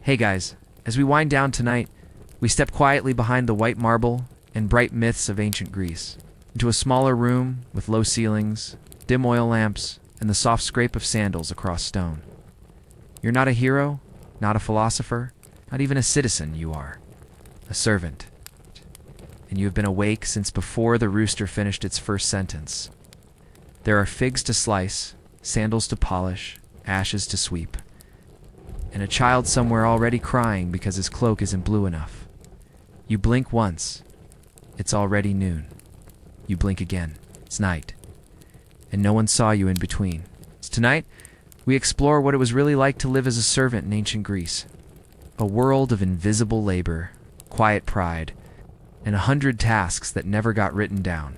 Hey guys, as we wind down tonight, we step quietly behind the white marble and bright myths of ancient Greece, into a smaller room with low ceilings, dim oil lamps, and the soft scrape of sandals across stone. You're not a hero, not a philosopher, not even a citizen, you are a servant. And you have been awake since before the rooster finished its first sentence. There are figs to slice, sandals to polish, ashes to sweep, and a child somewhere already crying because his cloak isn't blue enough. You blink once, it's already noon. You blink again, it's night. And no one saw you in between. Tonight, we explore what it was really like to live as a servant in ancient Greece. A world of invisible labor, quiet pride, and 100 tasks that never got written down.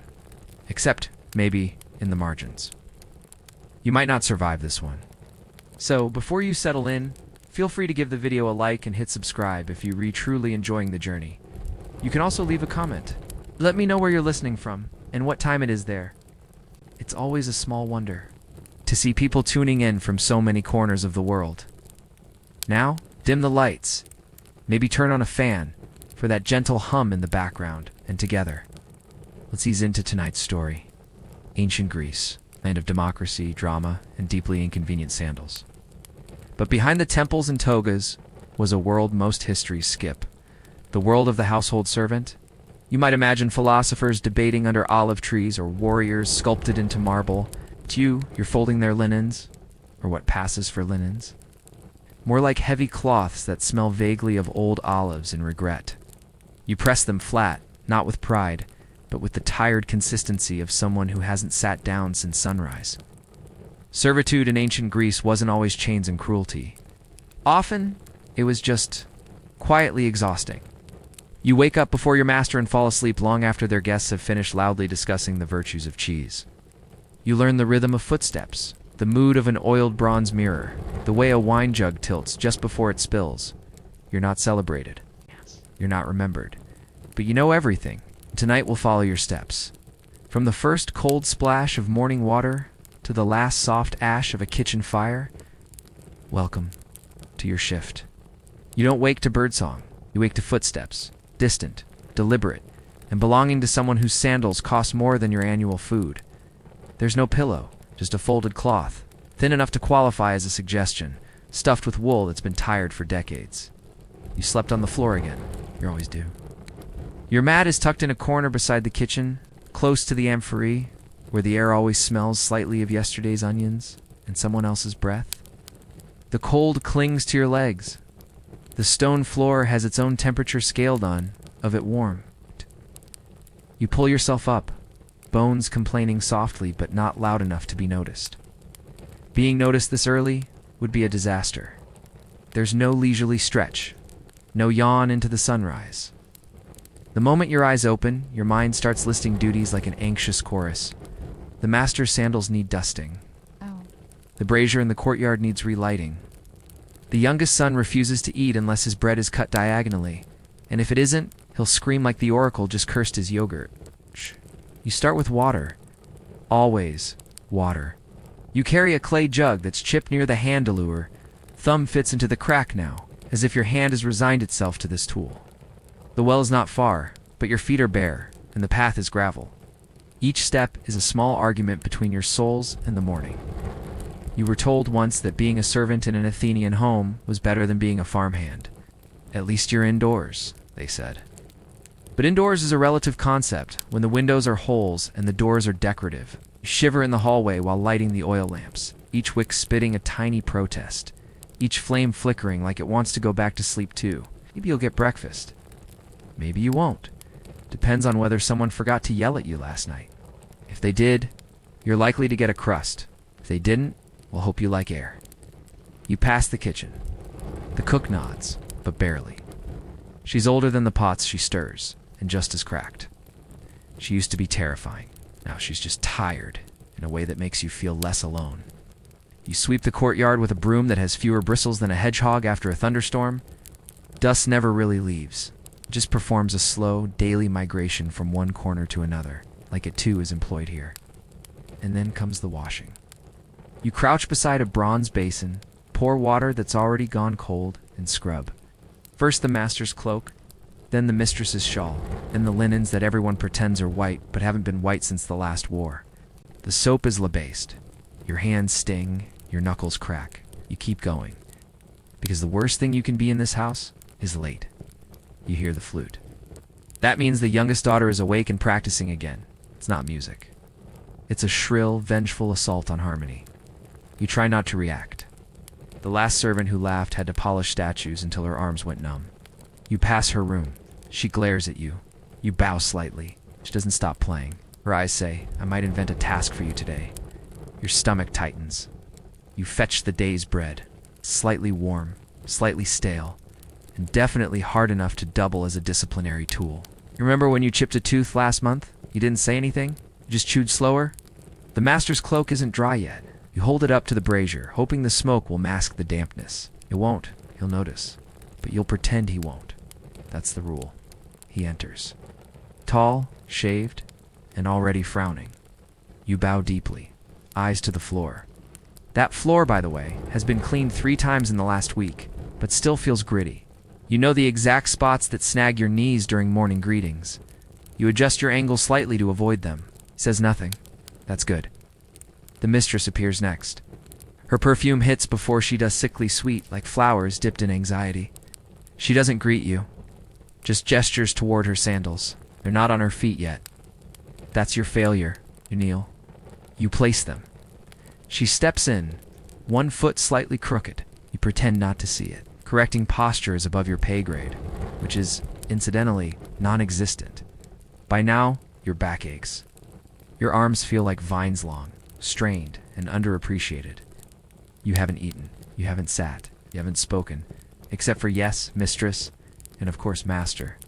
Except, maybe, in the margins. You might not survive this one. So, before you settle in, feel free to give the video a like and hit subscribe if you're truly enjoying the journey. You can also leave a comment. Let me know where you're listening from, and what time it is there. It's always a small wonder to see people tuning in from so many corners of the world. Now, dim the lights. Maybe turn on a fan for that gentle hum in the background, and together, let's ease into tonight's story. Ancient Greece, land of democracy, drama, and deeply inconvenient sandals. But behind the temples and togas was a world most histories skip. The world of the household servant. You might imagine philosophers debating under olive trees or warriors sculpted into marble. To you, you're folding their linens, or what passes for linens. More like heavy cloths that smell vaguely of old olives and regret. You press them flat, not with pride, but with the tired consistency of someone who hasn't sat down since sunrise. Servitude in ancient Greece wasn't always chains and cruelty. Often, it was just quietly exhausting. You wake up before your master and fall asleep long after their guests have finished loudly discussing the virtues of cheese. You learn the rhythm of footsteps, the mood of an oiled bronze mirror, the way a wine jug tilts just before it spills. You're not celebrated. You're not remembered. But you know everything. Tonight we'll follow your steps. From the first cold splash of morning water to the last soft ash of a kitchen fire, welcome to your shift. You don't wake to birdsong. You wake to footsteps, distant, deliberate, and belonging to someone whose sandals cost more than your annual food. There's no pillow, just a folded cloth, thin enough to qualify as a suggestion, stuffed with wool that's been tired for decades. You slept on the floor again. You always do. Your mat is tucked in a corner beside the kitchen, close to the amphorae, where the air always smells slightly of yesterday's onions and someone else's breath. The cold clings to your legs. The stone floor has its own temperature scaled on, of it warm. You pull yourself up, bones complaining softly but not loud enough to be noticed. Being noticed this early would be a disaster. There's no leisurely stretch, no yawn into the sunrise. The moment your eyes open, your mind starts listing duties like an anxious chorus. The master's sandals need dusting. The brazier in the courtyard needs relighting. The youngest son refuses to eat unless his bread is cut diagonally, and if it isn't, he'll scream like the oracle just cursed his yogurt. You start with water. Always water. You carry a clay jug that's chipped near the handleer. Thumb fits into the crack now, as if your hand has resigned itself to this tool. The well is not far, but your feet are bare, and the path is gravel. Each step is a small argument between your souls and the morning. You were told once that being a servant in an Athenian home was better than being a farmhand. At least you're indoors, they said. But indoors is a relative concept when the windows are holes and the doors are decorative. You shiver in the hallway while lighting the oil lamps, each wick spitting a tiny protest, each flame flickering like it wants to go back to sleep too. Maybe you'll get breakfast. Maybe you won't. Depends on whether someone forgot to yell at you last night. If they did, you're likely to get a crust. If they didn't, we'll hope you like air. You pass the kitchen. The cook nods, but barely. She's older than the pots she stirs, and just as cracked. She used to be terrifying. Now she's just tired, in a way that makes you feel less alone. You sweep the courtyard with a broom that has fewer bristles than a hedgehog after a thunderstorm. Dust never really leaves. It just performs a slow, daily migration from one corner to another, like it too is employed here. And then comes the washing. You crouch beside a bronze basin, pour water that's already gone cold, and scrub. First the master's cloak, then the mistress's shawl, then the linens that everyone pretends are white but haven't been white since the last war. The soap is labased. Your hands sting, your knuckles crack. You keep going. Because the worst thing you can be in this house is late. You hear the flute. That means the youngest daughter is awake and practicing again. It's not music. It's a shrill, vengeful assault on harmony. You try not to react. The last servant who laughed had to polish statues until her arms went numb. You pass her room. She glares at you. You bow slightly. She doesn't stop playing. Her eyes say, "I might invent a task for you today." Your stomach tightens. You fetch the day's bread. Slightly warm, slightly stale, and definitely hard enough to double as a disciplinary tool. You remember when you chipped a tooth last month? You didn't say anything? You just chewed slower? The master's cloak isn't dry yet. You hold it up to the brazier, hoping the smoke will mask the dampness. It won't. He'll notice. But you'll pretend he won't. That's the rule. He enters. Tall, shaved, and already frowning. You bow deeply, eyes to the floor. That floor, by the way, has been cleaned 3 times in the last week, but still feels gritty. You know the exact spots that snag your knees during morning greetings. You adjust your angle slightly to avoid them. He says nothing. That's good. The mistress appears next. Her perfume hits before she does sickly sweet, like flowers dipped in anxiety. She doesn't greet you, just gestures toward her sandals. They're not on her feet yet. That's your failure, you kneel. You place them. She steps in, one foot slightly crooked. You pretend not to see it. Correcting posture is above your pay grade, which is, incidentally, non-existent. By now, your back aches. Your arms feel like vines long, strained and underappreciated. You haven't eaten, you haven't sat, you haven't spoken, except for yes, mistress, and of course master.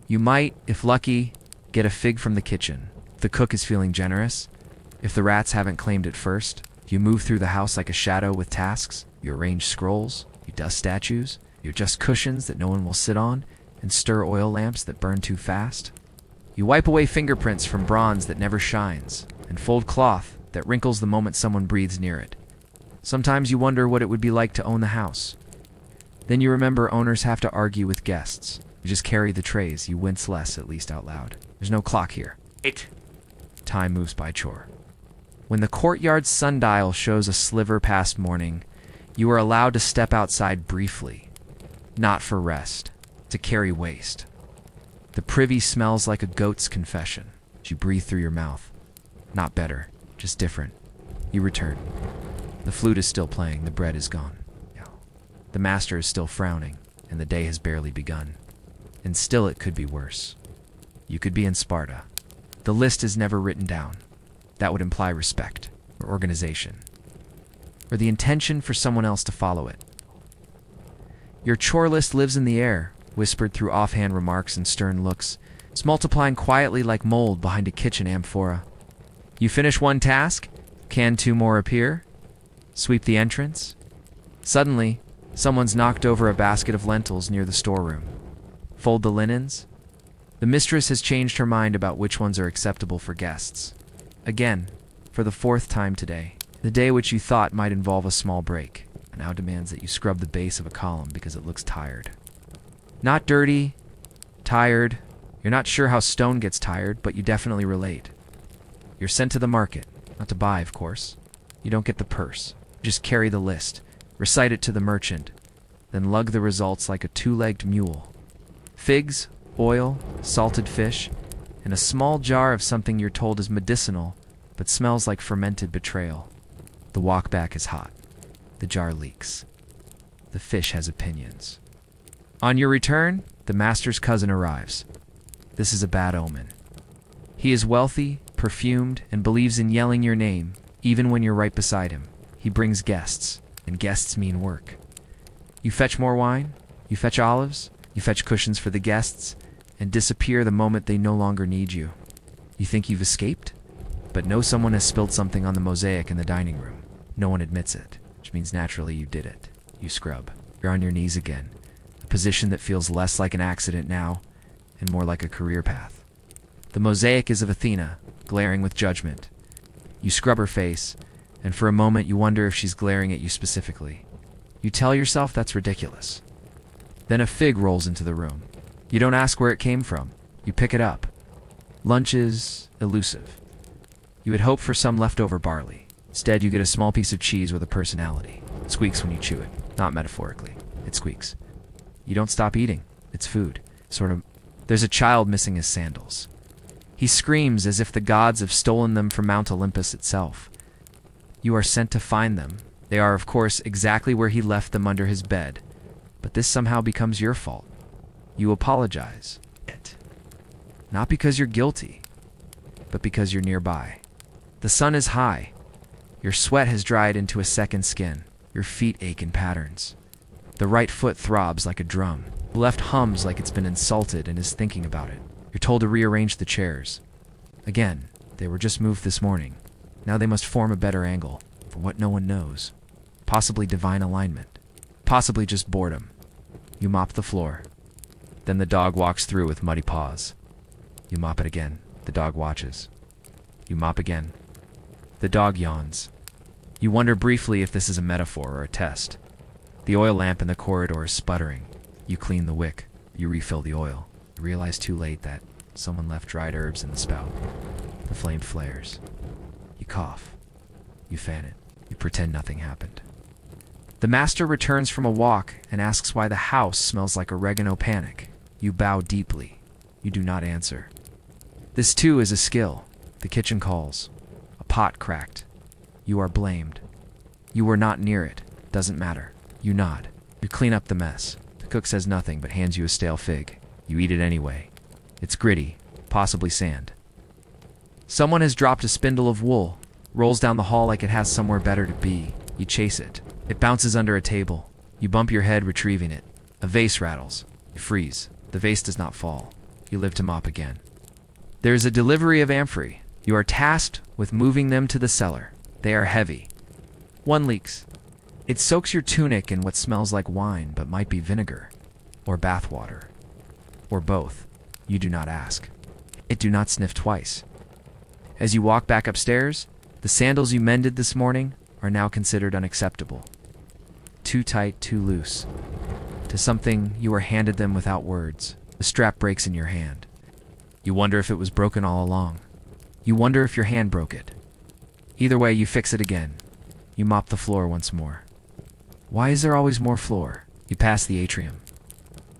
You might, if lucky, get a fig from the kitchen. If the cook is feeling generous, if the rats haven't claimed it first. You move through the house like a shadow with tasks. You arrange scrolls, you dust statues, you adjust cushions that no one will sit on, and stir oil lamps that burn too fast. You wipe away fingerprints from bronze that never shines, and fold cloth that wrinkles the moment someone breathes near it. Sometimes you wonder what it would be like to own the house. Then you remember owners have to argue with guests. You just carry the trays, you wince less, at least out loud. There's no clock here. Time moves by chore. When the courtyard sundial shows a sliver past morning, you are allowed to step outside briefly. Not for rest, to carry waste. The privy smells like a goat's confession. You breathe through your mouth. Not better, just different. You return. The flute is still playing, the bread is gone. The master is still frowning, and the day has barely begun. And still it could be worse. You could be in Sparta. The list is never written down. That would imply respect, or organization, or the intention for someone else to follow it. Your chore list lives in the air, whispered through offhand remarks and stern looks. It's multiplying quietly like mold behind a kitchen amphora. You finish one task? Can 2 more appear? Sweep the entrance? Suddenly, someone's knocked over a basket of lentils near the storeroom. Fold the linens? The mistress has changed her mind about which ones are acceptable for guests. Again, for the 4th time today, the day which you thought might involve a small break, now demands that you scrub the base of a column because it looks tired. Not dirty, tired. You're not sure how stone gets tired, but you definitely relate. You're sent to the market, not to buy, of course. You don't get the purse. You just carry the list, recite it to the merchant, then lug the results like a 2-legged mule. Figs, oil, salted fish, and a small jar of something you're told is medicinal, but smells like fermented betrayal. The walk back is hot. The jar leaks. The fish has opinions. On your return, the master's cousin arrives. This is a bad omen. He is wealthy, perfumed, and believes in yelling your name, even when you're right beside him. He brings guests, and guests mean work. You fetch more wine, you fetch olives, you fetch cushions for the guests, and disappear the moment they no longer need you. You think you've escaped? But know someone has spilled something on the mosaic in the dining room. No one admits it, which means naturally you did it. You scrub. You're on your knees again, a position that feels less like an accident now and more like a career path. The mosaic is of Athena, glaring with judgment. You scrub her face, and for a moment you wonder if she's glaring at you specifically. You tell yourself that's ridiculous. Then a fig rolls into the room. You don't ask where it came from. You pick it up. Lunch is elusive. You had hoped for some leftover barley. Instead, you get a small piece of cheese with a personality. It squeaks when you chew it. Not metaphorically. It squeaks. You don't stop eating. It's food. There's a child missing his sandals. He screams as if the gods have stolen them from Mount Olympus itself. You are sent to find them. They are, of course, exactly where he left them under his bed. But this somehow becomes your fault. You apologize. Not because you're guilty, but because you're nearby. The sun is high. Your sweat has dried into a second skin. Your feet ache in patterns. The right foot throbs like a drum. The left hums like it's been insulted and is thinking about it. You're told to rearrange the chairs. Again, they were just moved this morning. Now they must form a better angle, for what no one knows. Possibly divine alignment. Possibly just boredom. You mop the floor. Then the dog walks through with muddy paws. You mop it again. The dog watches. You mop again. The dog yawns. You wonder briefly if this is a metaphor or a test. The oil lamp in the corridor is sputtering. You clean the wick. You refill the oil. You realize too late that someone left dried herbs in the spout. The flame flares. You cough. You fan it. You pretend nothing happened. The master returns from a walk and asks why the house smells like oregano panic. You bow deeply. You do not answer. This too is a skill. The kitchen calls. A pot cracked. You are blamed. You were not near it. Doesn't matter. You nod. You clean up the mess. The cook says nothing but hands you a stale fig. You eat it anyway. It's gritty, possibly sand. Someone has dropped a spindle of wool, rolls down the hall like it has somewhere better to be. You chase it. It bounces under a table. You bump your head retrieving it. A vase rattles. You freeze. The vase does not fall. You live to mop again. There is a delivery of amphorae. You are tasked with moving them to the cellar. They are heavy. One leaks. It soaks your tunic in what smells like wine but might be vinegar, or bath water, or both. You do not ask. It do not sniff twice. As you walk back upstairs, the sandals you mended this morning are now considered unacceptable. Too tight, too loose. To something, you are handed them without words. The strap breaks in your hand. You wonder if it was broken all along. You wonder if your hand broke it. Either way, you fix it again. You mop the floor once more. Why is there always more floor? You pass the atrium.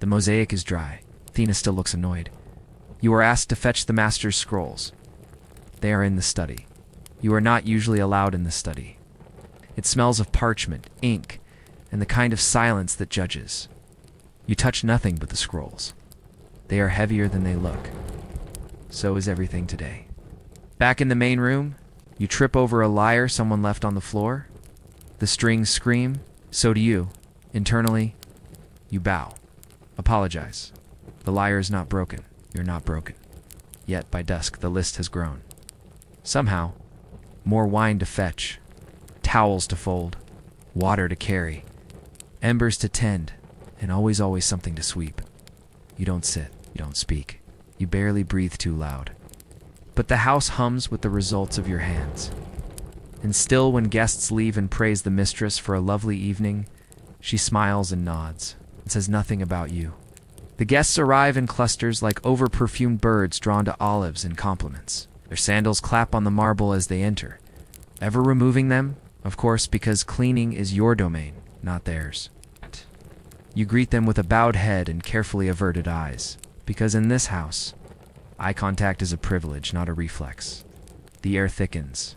The mosaic is dry. Athena still looks annoyed. You are asked to fetch the master's scrolls. They are in the study. You are not usually allowed in the study. It smells of parchment, ink, and the kind of silence that judges. You touch nothing but the scrolls. They are heavier than they look. So is everything today. Back in the main room, you trip over a lyre someone left on the floor. The strings scream. So do you. Internally, you bow. Apologize. The lyre is not broken. You're not broken. Yet by dusk, the list has grown. Somehow, more wine to fetch, towels to fold, water to carry, embers to tend, and always something to sweep. You don't sit. You don't speak. You barely breathe too loud. But the house hums with the results of your hands. And still, when guests leave and praise the mistress for a lovely evening, she smiles and nods, and says nothing about you. The guests arrive in clusters like over-perfumed birds drawn to olives and compliments. Their sandals clap on the marble as they enter. Ever removing them? Of course, because cleaning is your domain, not theirs. You greet them with a bowed head and carefully averted eyes, because in this house, eye contact is a privilege, not a reflex. The air thickens.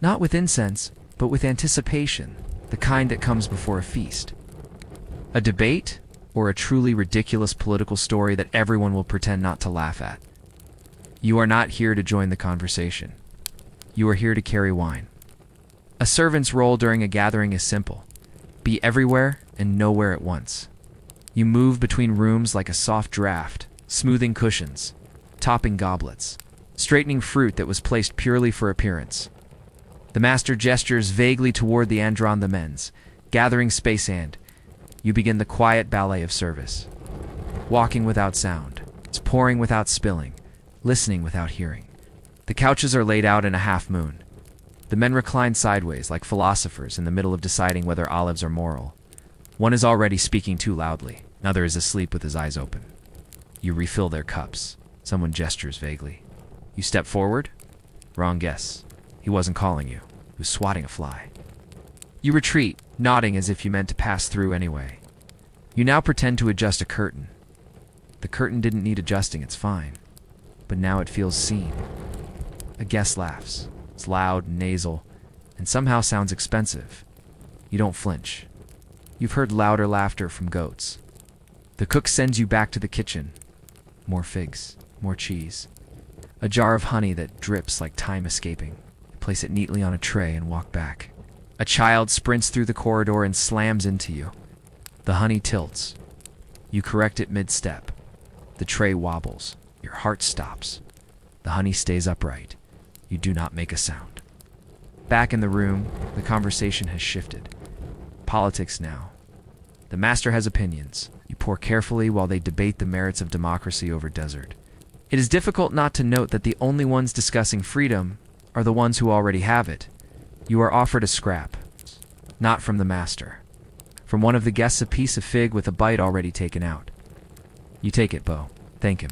Not with incense, but with anticipation, the kind that comes before a feast. A debate, or a truly ridiculous political story that everyone will pretend not to laugh at. You are not here to join the conversation. You are here to carry wine. A servant's role during a gathering is simple. Be everywhere and nowhere at once. You move between rooms like a soft draft, smoothing cushions, topping goblets, straightening fruit that was placed purely for appearance. The master gestures vaguely toward the andron the men's, gathering space, and you begin the quiet ballet of service. Walking without sound, it's pouring without spilling, listening without hearing. The couches are laid out in a half moon. The men recline sideways like philosophers in the middle of deciding whether olives are moral. One is already speaking too loudly. Another is asleep with his eyes open. You refill their cups. Someone gestures vaguely. You step forward? Wrong guess. He wasn't calling you. He was swatting a fly. You retreat, nodding as if you meant to pass through anyway. You now pretend to adjust a curtain. The curtain didn't need adjusting, it's fine. But now it feels seen. A guest laughs. It's loud and nasal, and somehow sounds expensive. You don't flinch. You've heard louder laughter from goats. The cook sends you back to the kitchen. More figs, more cheese. A jar of honey that drips like time escaping. You place it neatly on a tray and walk back. A child sprints through the corridor and slams into you. The honey tilts. You correct it mid-step. The tray wobbles. Your heart stops. The honey stays upright. You do not make a sound. Back in the room, the conversation has shifted. Politics now. The master has opinions. You pour carefully while they debate the merits of democracy over desert. It is difficult not to note that the only ones discussing freedom are the ones who already have it. You are offered a scrap. Not from the master. From one of the guests, a piece of fig with a bite already taken out. You take it, Bo. Thank him.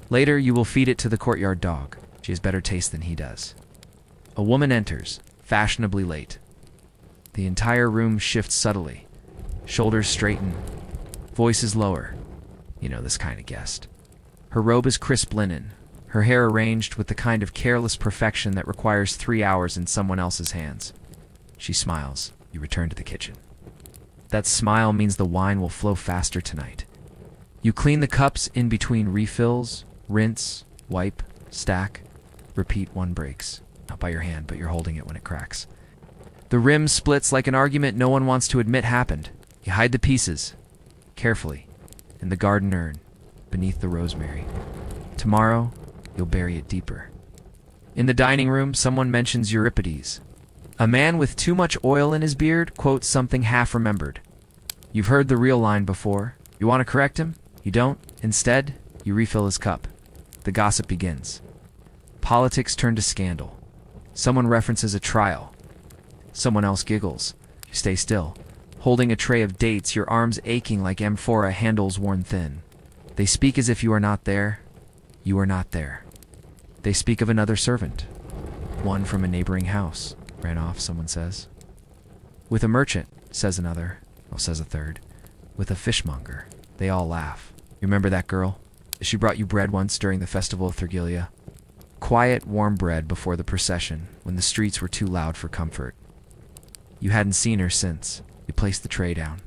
Later, you will feed it to the courtyard dog. She has better taste than he does. A woman enters, fashionably late. The entire room shifts subtly. Shoulders straighten. Voices lower. You know this kind of guest. Her robe is crisp linen, her hair arranged with the kind of careless perfection that requires 3 hours in someone else's hands. She smiles. You return to the kitchen. That smile means the wine will flow faster tonight. You clean the cups in between refills, rinse, wipe, stack, repeat. One breaks. Not by your hand, but you're holding it when it cracks. The rim splits like an argument no one wants to admit happened. You hide the pieces, carefully, in the garden urn, beneath the rosemary. Tomorrow, you'll bury it deeper. In the dining room, someone mentions Euripides. A man with too much oil in his beard quotes something half-remembered. You've heard the real line before. You want to correct him? You don't? Instead, you refill his cup. The gossip begins. Politics turn to scandal. Someone references a trial. Someone else giggles. You stay still, holding a tray of dates, your arms aching like amphora handles worn thin. They speak as if you are not there. You are not there. They speak of another servant. One from a neighboring house. Ran off, someone says. With a merchant, says another. Well, says a third. With a fishmonger. They all laugh. You remember that girl? She brought you bread once during the festival of Thergelia. Quiet, warm bread before the procession, when the streets were too loud for comfort. You hadn't seen her since. You place the tray down.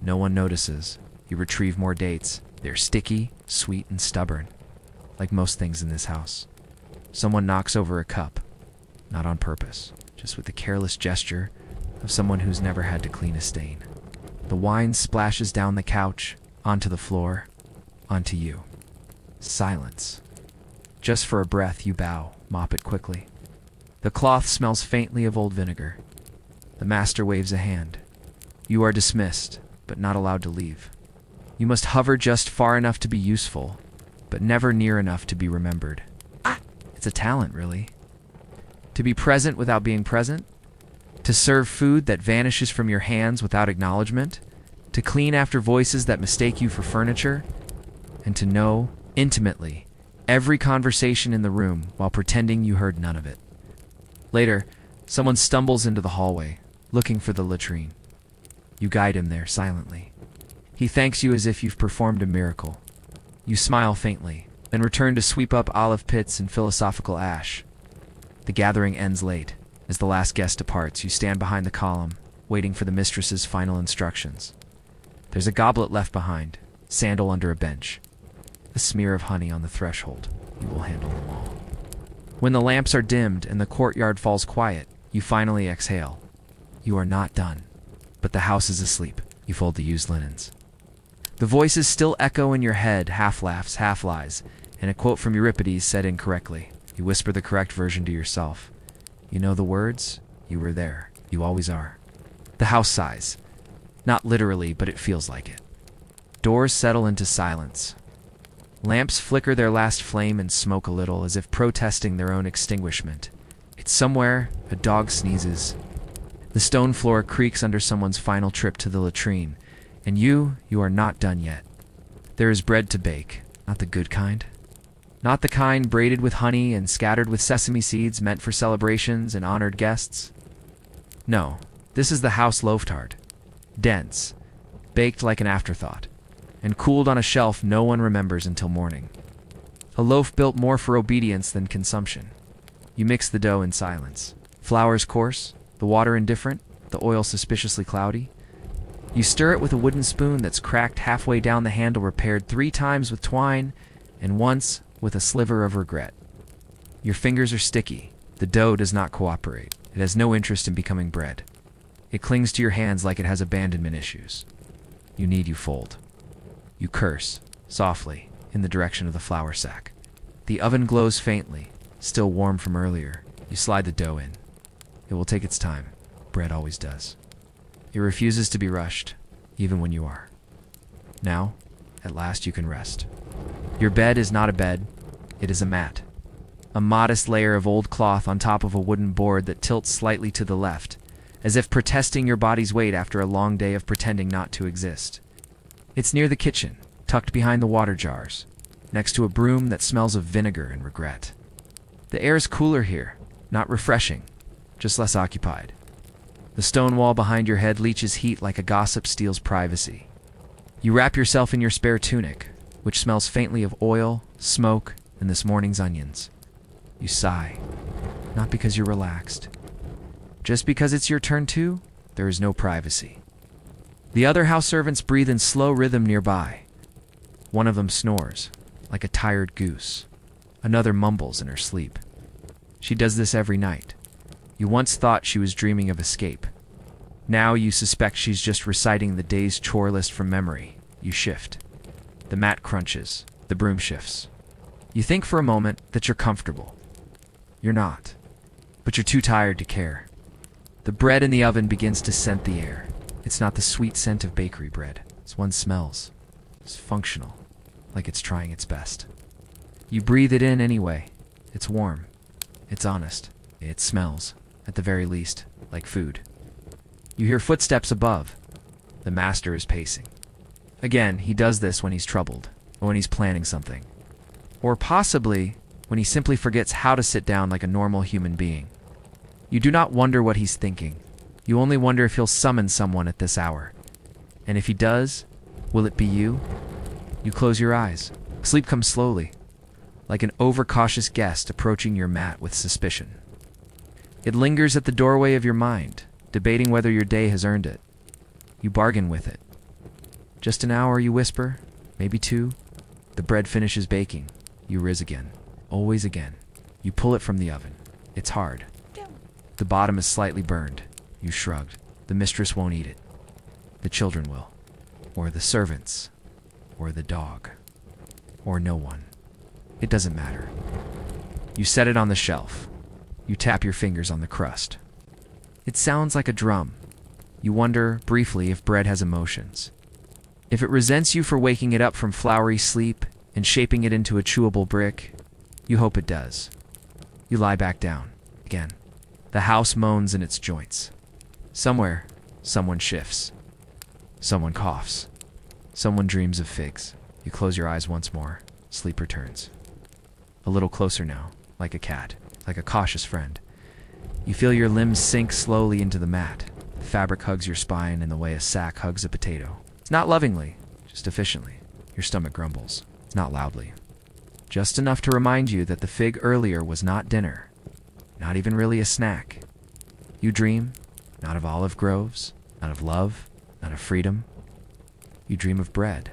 No one notices. You retrieve more dates. They're sticky, sweet, and stubborn, like most things in this house. Someone knocks over a cup. Not on purpose, just with the careless gesture of someone who's never had to clean a stain. The wine splashes down the couch, onto the floor, onto you. Silence. Just for a breath, you bow, mop it quickly. The cloth smells faintly of old vinegar. The master waves a hand. You are dismissed, but not allowed to leave. You must hover just far enough to be useful, but never near enough to be remembered. It's a talent, really. To be present without being present, to serve food that vanishes from your hands without acknowledgement, to clean after voices that mistake you for furniture, and to know, intimately, every conversation in the room while pretending you heard none of it. Later, someone stumbles into the hallway, looking for the latrine. You guide him there silently. He thanks you as if you've performed a miracle. You smile faintly, then return to sweep up olive pits and philosophical ash. The gathering ends late. As the last guest departs, you stand behind the column, waiting for the mistress's final instructions. There's a goblet left behind, sandal under a bench, a smear of honey on the threshold. You will handle them all. When the lamps are dimmed and the courtyard falls quiet, you finally exhale. You are not done, but the house is asleep. You fold the used linens. The voices still echo in your head, half laughs, half lies, and a quote from Euripides said incorrectly. You whisper the correct version to yourself. You know the words? You were there. You always are. The house sighs. Not literally, but it feels like it. Doors settle into silence. Lamps flicker their last flame and smoke a little, as if protesting their own extinguishment. It's somewhere, a dog sneezes. The stone floor creaks under someone's final trip to the latrine, And you are not done yet. There is bread to bake, not the good kind. Not the kind braided with honey and scattered with sesame seeds meant for celebrations and honored guests. No, this is the house loaf tart. Dense, baked like an afterthought, and cooled on a shelf no one remembers until morning. A loaf built more for obedience than consumption. You mix the dough in silence. Flour's coarse, the water indifferent, the oil suspiciously cloudy. You stir it with a wooden spoon that's cracked halfway down the handle, repaired 3 times with twine, and once with a sliver of regret. Your fingers are sticky. The dough does not cooperate. It has no interest in becoming bread. It clings to your hands like it has abandonment issues. You fold. You curse, softly, in the direction of the flour sack. The oven glows faintly, still warm from earlier. You slide the dough in. It will take its time. Bread always does. It refuses to be rushed, even when you are. Now, at last you can rest. Your bed is not a bed, it is a mat. A modest layer of old cloth on top of a wooden board that tilts slightly to the left, as if protesting your body's weight after a long day of pretending not to exist. It's near the kitchen, tucked behind the water jars, next to a broom that smells of vinegar and regret. The air is cooler here, not refreshing, just less occupied. The stone wall behind your head leaches heat like a gossip steals privacy. You wrap yourself in your spare tunic, which smells faintly of oil, smoke, and this morning's onions. You sigh, not because you're relaxed. Just because it's your turn too, there is no privacy. The other house servants breathe in slow rhythm nearby. One of them snores, like a tired goose. Another mumbles in her sleep. She does this every night. You once thought she was dreaming of escape. Now you suspect she's just reciting the day's chore list from memory. You shift. The mat crunches. The broom shifts. You think for a moment that you're comfortable. You're not. But you're too tired to care. The bread in the oven begins to scent the air. It's not the sweet scent of bakery bread. It's one smells. It's functional, like it's trying its best. You breathe it in anyway. It's warm. It's honest. It smells, at the very least, like food. You hear footsteps above. The master is pacing. Again, he does this when he's troubled, or when he's planning something. Or possibly when he simply forgets how to sit down like a normal human being. You do not wonder what he's thinking. You only wonder if he'll summon someone at this hour. And if he does, will it be you? You close your eyes. Sleep comes slowly, like an overcautious guest approaching your mat with suspicion. It lingers at the doorway of your mind, debating whether your day has earned it. You bargain with it. Just an hour, you whisper, maybe 2. The bread finishes baking. You riz again. Always again. You pull it from the oven. It's hard. The bottom is slightly burned. You shrugged. The mistress won't eat it. The children will. Or the servants. Or the dog. Or no one. It doesn't matter. You set it on the shelf. You tap your fingers on the crust. It sounds like a drum. You wonder, briefly, if bread has emotions. If it resents you for waking it up from floury sleep and shaping it into a chewable brick, you hope it does. You lie back down. Again. The house moans in its joints. Somewhere, someone shifts. Someone coughs. Someone dreams of figs. You close your eyes once more. Sleep returns. A little closer now, like a cat, like a cautious friend. You feel your limbs sink slowly into the mat. The fabric hugs your spine in the way a sack hugs a potato. It's not lovingly, just efficiently. Your stomach grumbles. It's not loudly. Just enough to remind you that the fig earlier was not dinner. Not even really a snack. You dream, not of olive groves, not of love, not of freedom. You dream of bread.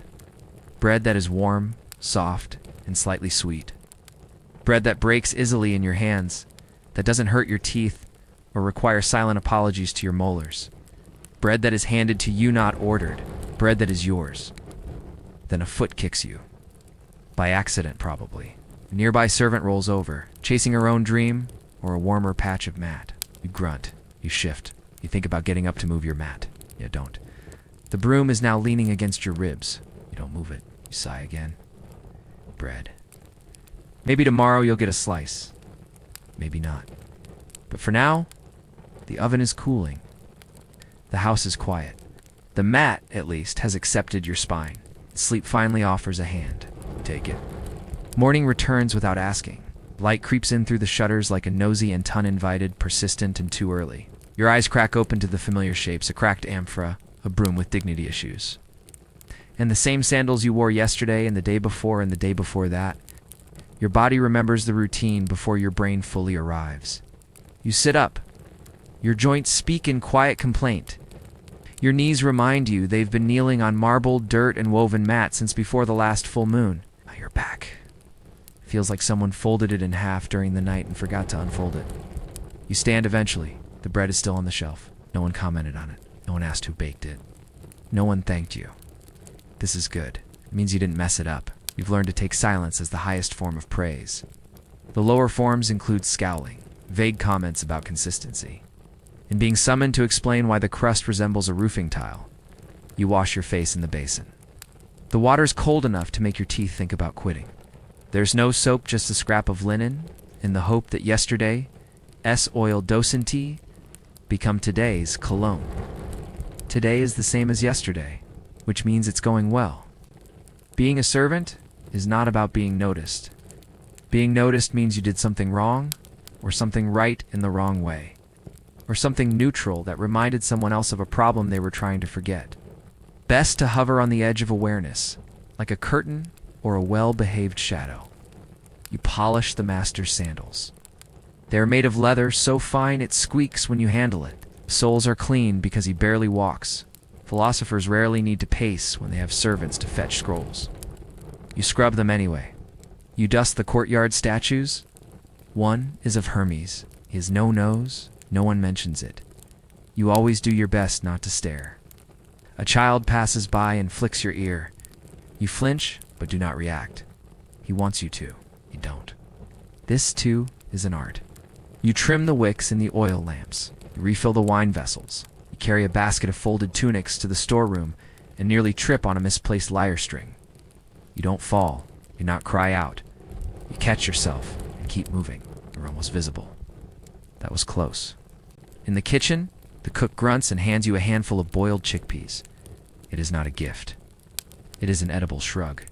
Bread that is warm, soft, and slightly sweet. Bread that breaks easily in your hands, that doesn't hurt your teeth or require silent apologies to your molars. Bread that is handed to you, not ordered. Bread that is yours. Then a foot kicks you. By accident, probably. A nearby servant rolls over, chasing her own dream or a warmer patch of mat. You grunt. You shift. You think about getting up to move your mat. You don't. The broom is now leaning against your ribs. You don't move it. You sigh again. Bread. Maybe tomorrow you'll get a slice. Maybe not. But for now, the oven is cooling. The house is quiet. The mat, at least, has accepted your spine. Sleep finally offers a hand. Take it. Morning returns without asking. Light creeps in through the shutters like a nosy and uninvited, persistent and too early. Your eyes crack open to the familiar shapes, a cracked amphora, a broom with dignity issues. And the same sandals you wore yesterday and the day before and the day before that. Your body remembers the routine before your brain fully arrives. You sit up. Your joints speak in quiet complaint. Your knees remind you they've been kneeling on marble, dirt, and woven mat since before the last full moon. Now you're back. Feels like someone folded it in half during the night and forgot to unfold it. You stand eventually. The bread is still on the shelf. No one commented on it. No one asked who baked it. No one thanked you. This is good. It means you didn't mess it up. You've learned to take silence as the highest form of praise. The lower forms include scowling, vague comments about consistency, and being summoned to explain why the crust resembles a roofing tile. You wash your face in the basin. The water's cold enough to make your teeth think about quitting. There's no soap, just a scrap of linen, in the hope that yesterday's oil docenti become today's cologne. Today is the same as yesterday, which means it's going well. Being a servant is not about being noticed. Being noticed means you did something wrong, or something right in the wrong way, or something neutral that reminded someone else of a problem they were trying to forget. Best to hover on the edge of awareness, like a curtain or a well-behaved shadow. You polish the master's sandals. They are made of leather so fine it squeaks when you handle it. Soles are clean because he barely walks. Philosophers rarely need to pace when they have servants to fetch scrolls. You scrub them anyway. You dust the courtyard statues. One is of Hermes. He has no nose. No one mentions it. You always do your best not to stare. A child passes by and flicks your ear. You flinch, but do not react. He wants you to. You don't. This, too, is an art. You trim the wicks in the oil lamps. You refill the wine vessels. You carry a basket of folded tunics to the storeroom and nearly trip on a misplaced lyre string. You don't fall. You not cry out. You catch yourself and keep moving. You're almost visible. That was close. In the kitchen, the cook grunts and hands you a handful of boiled chickpeas. It is not a gift. It is an edible shrug.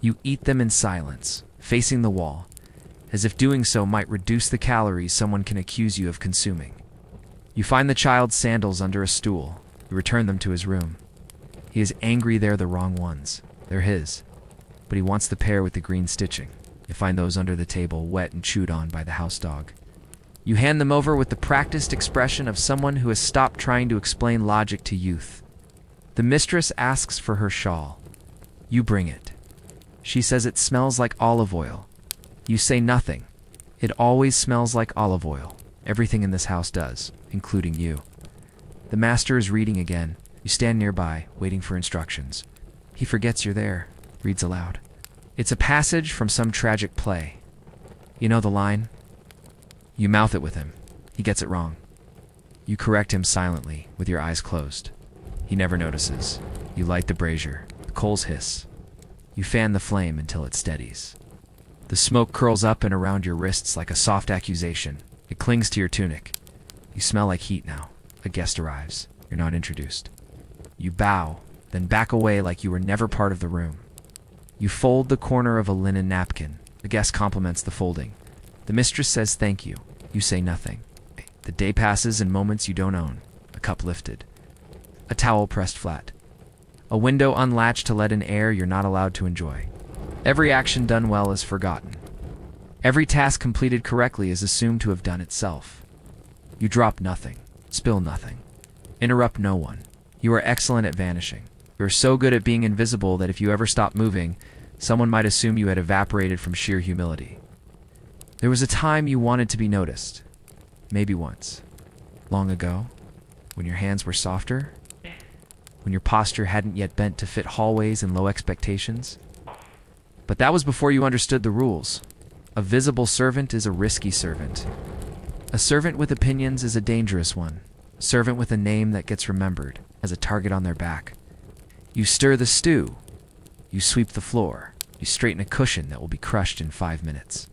You eat them in silence, facing the wall, as if doing so might reduce the calories someone can accuse you of consuming. You find the child's sandals under a stool. You return them to his room. He is angry they're the wrong ones. They're his. But he wants the pair with the green stitching. You find those under the table, wet and chewed on by the house dog. You hand them over with the practiced expression of someone who has stopped trying to explain logic to youth. The mistress asks for her shawl. You bring it. She says it smells like olive oil. You say nothing. It always smells like olive oil. Everything in this house does, including you. The master is reading again. You stand nearby, waiting for instructions. He forgets you're there, reads aloud. It's a passage from some tragic play. You know the line? You mouth it with him. He gets it wrong. You correct him silently, with your eyes closed. He never notices. You light the brazier. The coals hiss. You fan the flame until it steadies. The smoke curls up and around your wrists like a soft accusation. It clings to your tunic. You smell like heat now. A guest arrives. You're not introduced. You bow, then back away like you were never part of the room. You fold the corner of a linen napkin. The guest compliments the folding. The mistress says thank you. You say nothing. The day passes in moments you don't own. A cup lifted. A towel pressed flat. A window unlatched to let in air you're not allowed to enjoy. Every action done well is forgotten. Every task completed correctly is assumed to have done itself. You drop nothing. Spill nothing. Interrupt no one. You are excellent at vanishing. You are so good at being invisible that if you ever stop moving, someone might assume you had evaporated from sheer humility. There was a time you wanted to be noticed. Maybe once. Long ago, when your hands were softer, when your posture hadn't yet bent to fit hallways and low expectations. But that was before you understood the rules. A visible servant is a risky servant. A servant with opinions is a dangerous one. A servant with a name that gets remembered as a target on their back. You stir the stew. You sweep the floor. You straighten a cushion that will be crushed in 5 minutes.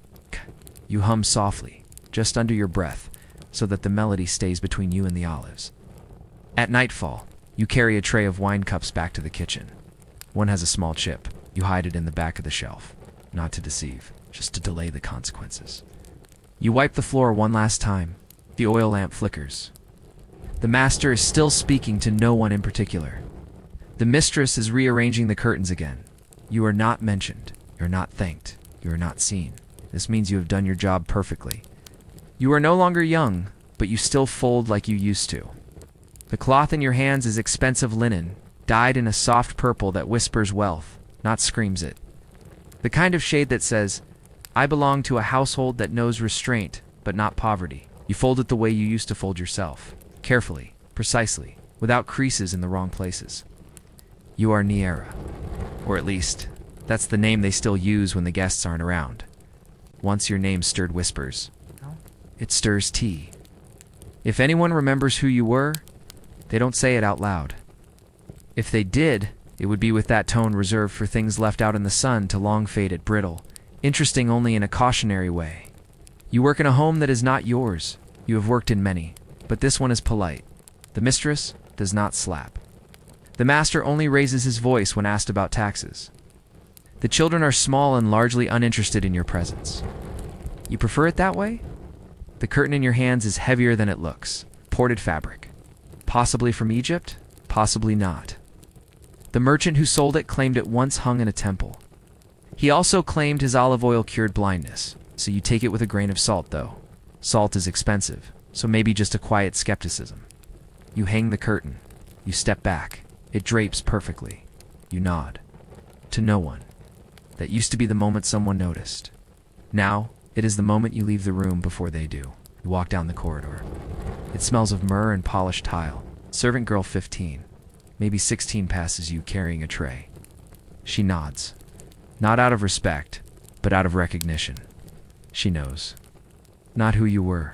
You hum softly, just under your breath, so that the melody stays between you and the olives. At nightfall, You carry a tray of wine cups back to the kitchen. One has a small chip. You hide it in the back of the shelf. Not to deceive, just to delay the consequences. You wipe the floor one last time. The oil lamp flickers. The master is still speaking to no one in particular. The mistress is rearranging the curtains again. You are not mentioned. You're not thanked. You are not seen. This means you have done your job perfectly. You are no longer young, but you still fold like you used to. The cloth in your hands is expensive linen, dyed in a soft purple that whispers wealth, not screams it. The kind of shade that says, I belong to a household that knows restraint, but not poverty. You fold it the way you used to fold yourself. Carefully, precisely, without creases in the wrong places. You are Neaira. Or at least, that's the name they still use when the guests aren't around. Once your name stirred whispers. It stirs tea. If anyone remembers who you were, they don't say it out loud. If they did, it would be with that tone reserved for things left out in the sun to long faded, brittle, interesting only in a cautionary way. You work in a home that is not yours. You have worked in many, but this one is polite. The mistress does not slap. The master only raises his voice when asked about taxes. The children are small and largely uninterested in your presence. You prefer it that way? The curtain in your hands is heavier than it looks. Ported fabric. Possibly from Egypt, possibly not. The merchant who sold it claimed it once hung in a temple. He also claimed his olive oil cured blindness, so you take it with a grain of salt, though. Salt is expensive, so maybe just a quiet skepticism. You hang the curtain. You step back. It drapes perfectly. You nod. To no one. That used to be the moment someone noticed. Now, it is the moment you leave the room before they do. You walk down the corridor. It smells of myrrh and polished tile. Servant girl 15, maybe 16 passes you carrying a tray. She nods. Not out of respect, but out of recognition. She knows. Not who you were,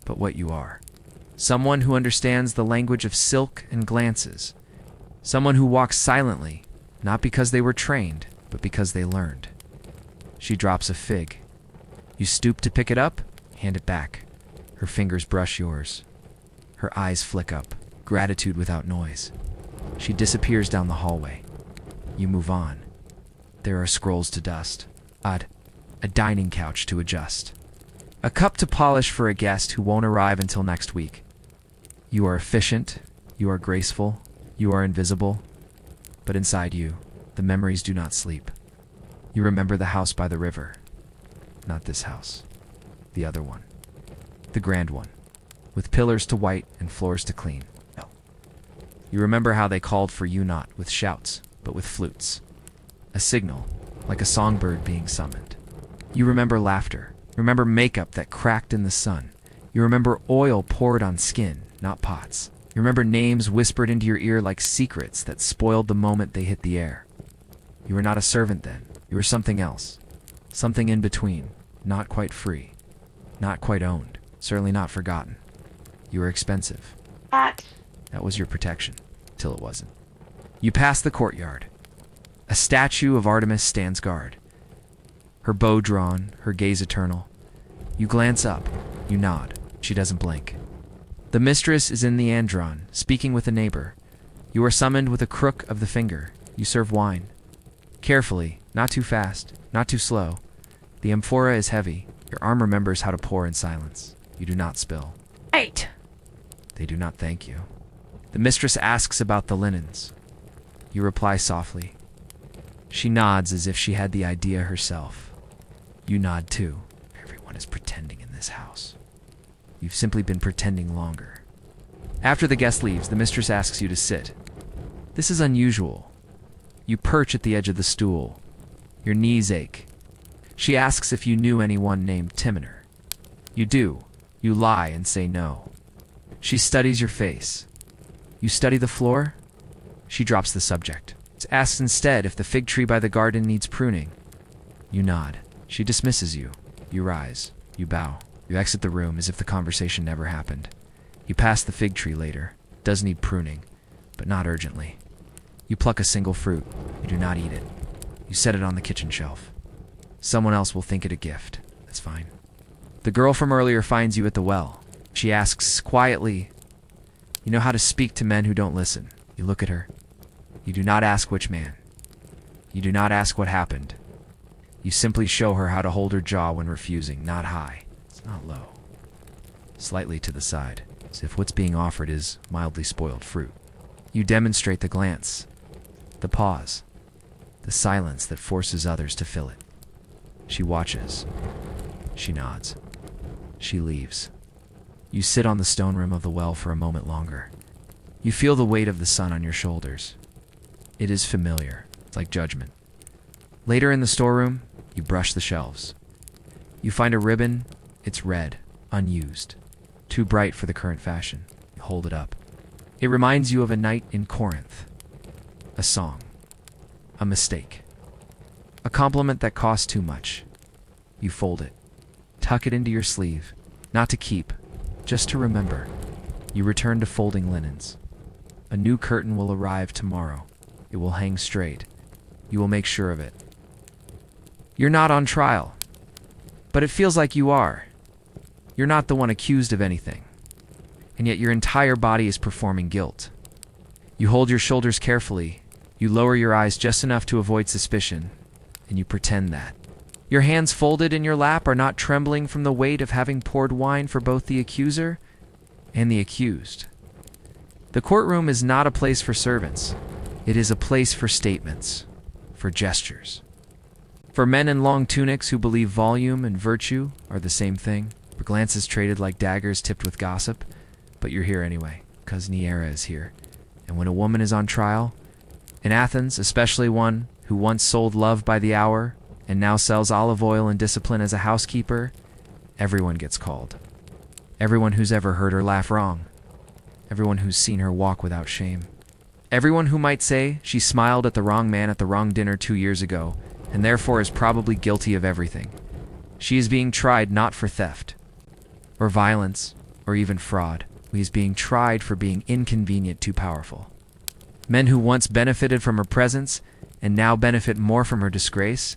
but what you are. Someone who understands the language of silk and glances. Someone who walks silently, not because they were trained, but because they learned. She drops a fig. You stoop to pick it up, hand it back. Her fingers brush yours. Her eyes flick up, gratitude without noise. She disappears down the hallway. You move on. There are scrolls to dust. Odd. A dining couch to adjust. A cup to polish for a guest who won't arrive until next week. You are efficient. You are graceful. You are invisible. But inside you, the memories do not sleep. You remember the house by the river. Not this house. The other one. The grand one. With pillars to white and floors to clean. No. You remember how they called for you not with shouts, but with flutes. A signal, like a songbird being summoned. You remember laughter. Remember makeup that cracked in the sun. You remember oil poured on skin, not pots. You remember names whispered into your ear like secrets that spoiled the moment they hit the air. You were not a servant then. You were something else. Something in between. Not quite free. Not quite owned. Certainly not forgotten. You were expensive. That was your protection. Till it wasn't. You pass the courtyard. A statue of Artemis stands guard. Her bow drawn, her gaze eternal. You glance up. You nod. She doesn't blink. The mistress is in the andron, speaking with a neighbor. You are summoned with a crook of the finger. You serve wine. Carefully, not too fast, not too slow. The amphora is heavy. Your arm remembers how to pour in silence. You do not spill. 8. They do not thank you. The mistress asks about the linens. You reply softly. She nods as if she had the idea herself. You nod too. Everyone is pretending in this house. You've simply been pretending longer. After the guest leaves, the mistress asks you to sit. This is unusual. You perch at the edge of the stool. Your knees ache. She asks if you knew anyone named Timoner. You do. You lie and say no. She studies your face. You study the floor? She drops the subject. Asks instead if the fig tree by the garden needs pruning. You nod. She dismisses you. You rise. You bow. You exit the room as if the conversation never happened. You pass the fig tree later. It does need pruning, but not urgently. You pluck a single fruit. You do not eat it. You set it on the kitchen shelf. Someone else will think it a gift. That's fine. The girl from earlier finds you at the well. She asks quietly, "You know how to speak to men who don't listen?" You look at her. You do not ask which man. You do not ask what happened. You simply show her how to hold her jaw when refusing, not high. It's not low. Slightly to the side, as if what's being offered is mildly spoiled fruit. You demonstrate the glance, the pause, the silence that forces others to fill it. She watches. She nods. She leaves. You sit on the stone rim of the well for a moment longer. You feel the weight of the sun on your shoulders. It is familiar. It's like judgment. Later in the storeroom, you brush the shelves. You find a ribbon. It's red, unused, too bright for the current fashion. You hold it up. It reminds you of a night in Corinth. A song. A mistake. A compliment that cost too much. You fold it. Tuck it into your sleeve. Not to keep, just to remember. You return to folding linens. A new curtain will arrive tomorrow. It will hang straight. You will make sure of it. You're not on trial, but it feels like you are. You're not the one accused of anything, and yet your entire body is performing guilt. You hold your shoulders carefully. You lower your eyes just enough to avoid suspicion, and you pretend that. Your hands folded in your lap are not trembling from the weight of having poured wine for both the accuser and the accused. The courtroom is not a place for servants. It is a place for statements, for gestures. For men in long tunics who believe volume and virtue are the same thing, for glances traded like daggers tipped with gossip, but you're here anyway, because Neaira is here. And when a woman is on trial, in Athens, especially one who once sold love by the hour and now sells olive oil and discipline as a housekeeper, everyone gets called. Everyone who's ever heard her laugh wrong. Everyone who's seen her walk without shame. Everyone who might say she smiled at the wrong man at the wrong dinner 2 years ago, and therefore is probably guilty of everything. She is being tried not for theft, or violence, or even fraud. He is being tried for being inconvenient too powerful. Men who once benefited from her presence and now benefit more from her disgrace,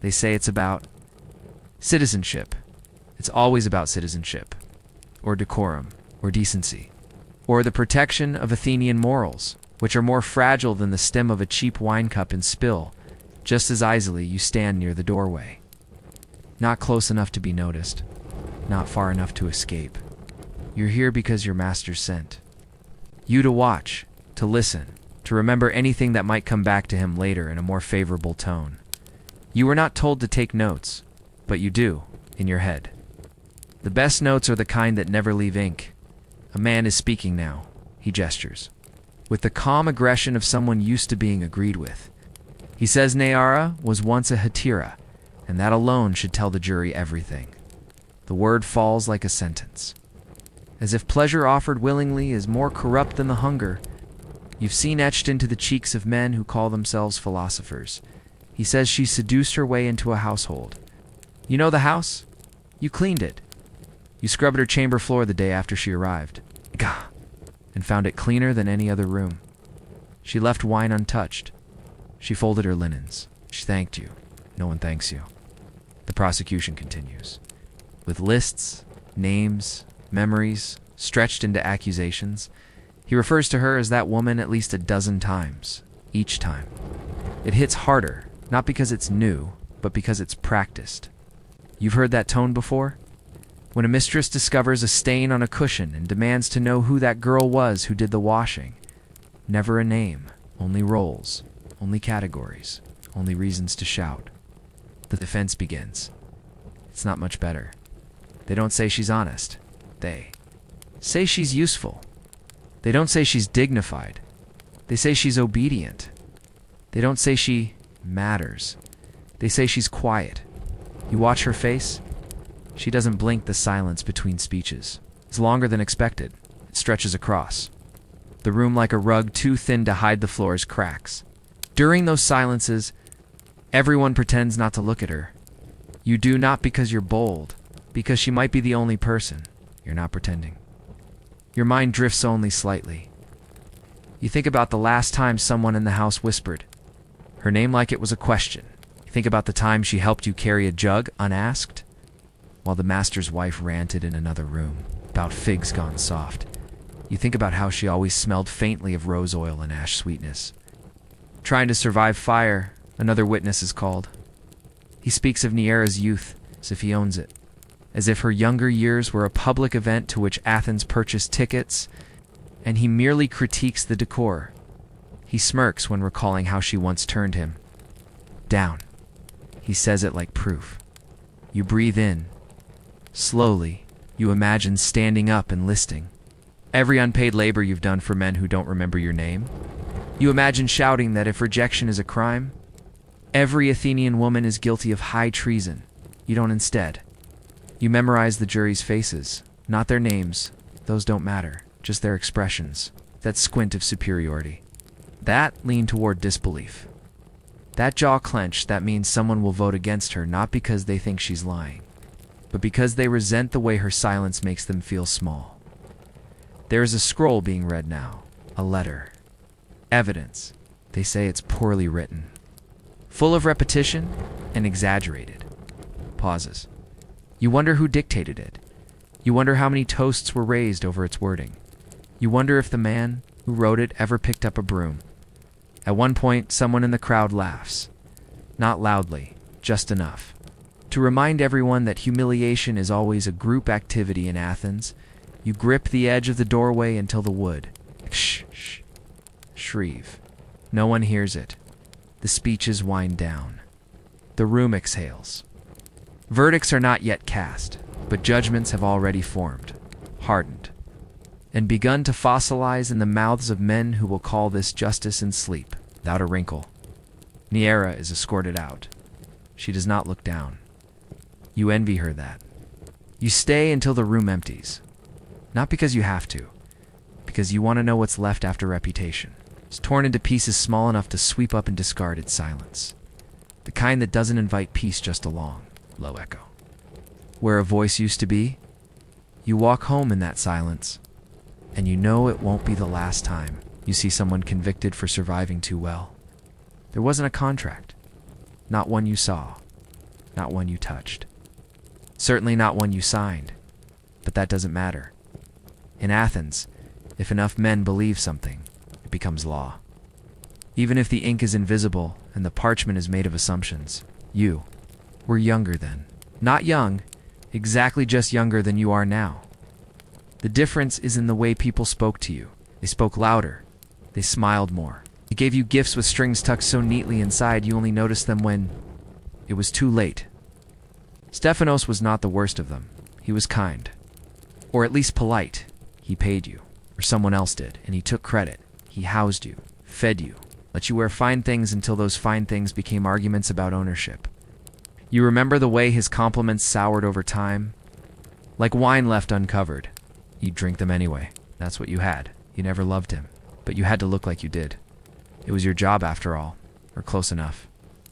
they say it's about citizenship. It's always about citizenship, or decorum, or decency, or the protection of Athenian morals, which are more fragile than the stem of a cheap wine cup and spill. Just as easily you stand near the doorway. Not close enough to be noticed, not far enough to escape. You're here because your master sent you to watch, to listen, to remember anything that might come back to him later in a more favorable tone. You were not told to take notes, but you do, in your head. The best notes are the kind that never leave ink. A man is speaking now. He gestures, with the calm aggression of someone used to being agreed with. He says Neaira was once a Hetaira, and that alone should tell the jury everything. The word falls like a sentence. As if pleasure offered willingly is more corrupt than the hunger you've seen etched into the cheeks of men who call themselves philosophers. He says she seduced her way into a household. You know the house? You cleaned it. You scrubbed her chamber floor the day after she arrived. Gah! And found it cleaner than any other room. She left wine untouched. She folded her linens. She thanked you. No one thanks you. The prosecution continues. With lists, names, memories, stretched into accusations, he refers to her as that woman at least a dozen times, each time. It hits harder, not because it's new, but because it's practiced. You've heard that tone before? When a mistress discovers a stain on a cushion and demands to know who that girl was who did the washing. Never a name, only roles. Only categories, only reasons to shout. The defense begins. It's not much better. They don't say she's honest. They say she's useful. They don't say she's dignified. They say she's obedient. They don't say she matters. They say she's quiet. You watch her face. She doesn't blink. The silence between speeches. It's longer than expected. It stretches across. The room like a rug too thin to hide the floor's cracks. During those silences, everyone pretends not to look at her. You do not because you're bold, because she might be the only person. You're not pretending. Your mind drifts only slightly. You think about the last time someone in the house whispered her name like it was a question. You think about the time she helped you carry a jug unasked, while the master's wife ranted in another room about figs gone soft. You think about how she always smelled faintly of rose oil and ash sweetness. Trying to survive fire, another witness is called. He speaks of Neaira's youth as if he owns it, as if her younger years were a public event to which Athens purchased tickets, and he merely critiques the decor. He smirks when recalling how she once turned him down. He says it like proof. You breathe in. Slowly, you imagine standing up and listing every unpaid labor you've done for men who don't remember your name. You imagine shouting that if rejection is a crime, every Athenian woman is guilty of high treason. You don't instead. You memorize the jury's faces, not their names. Those don't matter, just their expressions. That squint of superiority. That lean toward disbelief. That jaw clench, that means someone will vote against her not because they think she's lying, but because they resent the way her silence makes them feel small. There is a scroll being read now, a letter. Evidence. They say it's poorly written. Full of repetition and exaggerated. Pauses. You wonder who dictated it. You wonder how many toasts were raised over its wording. You wonder if the man who wrote it ever picked up a broom. At one point, someone in the crowd laughs. Not loudly, just enough. To remind everyone that humiliation is always a group activity in Athens, you grip the edge of the doorway until the wood. Shh. Shrieve. No one hears it. The speeches wind down. The room exhales. Verdicts are not yet cast, but judgments have already formed, hardened, and begun to fossilize in the mouths of men who will call this justice in sleep, without a wrinkle. Neaira is escorted out. She does not look down. You envy her that. You stay until the room empties. Not because you have to, because you want to know what's left after reputation. It's torn into pieces small enough to sweep up and discard its silence. The kind that doesn't invite peace just along. Low echo. Where a voice used to be, you walk home in that silence, and you know it won't be the last time you see someone convicted for surviving too well. There wasn't a contract. Not one you saw. Not one you touched. Certainly not one you signed. But that doesn't matter. In Athens, if enough men believe something, it becomes law. Even if the ink is invisible and the parchment is made of assumptions, you were younger then. Not young, exactly just younger than you are now. The difference is in the way people spoke to you. They spoke louder. They smiled more. They gave you gifts with strings tucked so neatly inside you only noticed them when it was too late. Stephanos was not the worst of them. He was kind. Or at least polite. He paid you. Or someone else did, and he took credit. He housed you, fed you, let you wear fine things until those fine things became arguments about ownership. You remember the way his compliments soured over time? Like wine left uncovered. You'd drink them anyway. That's what you had. You never loved him, but you had to look like you did. It was your job after all, or close enough.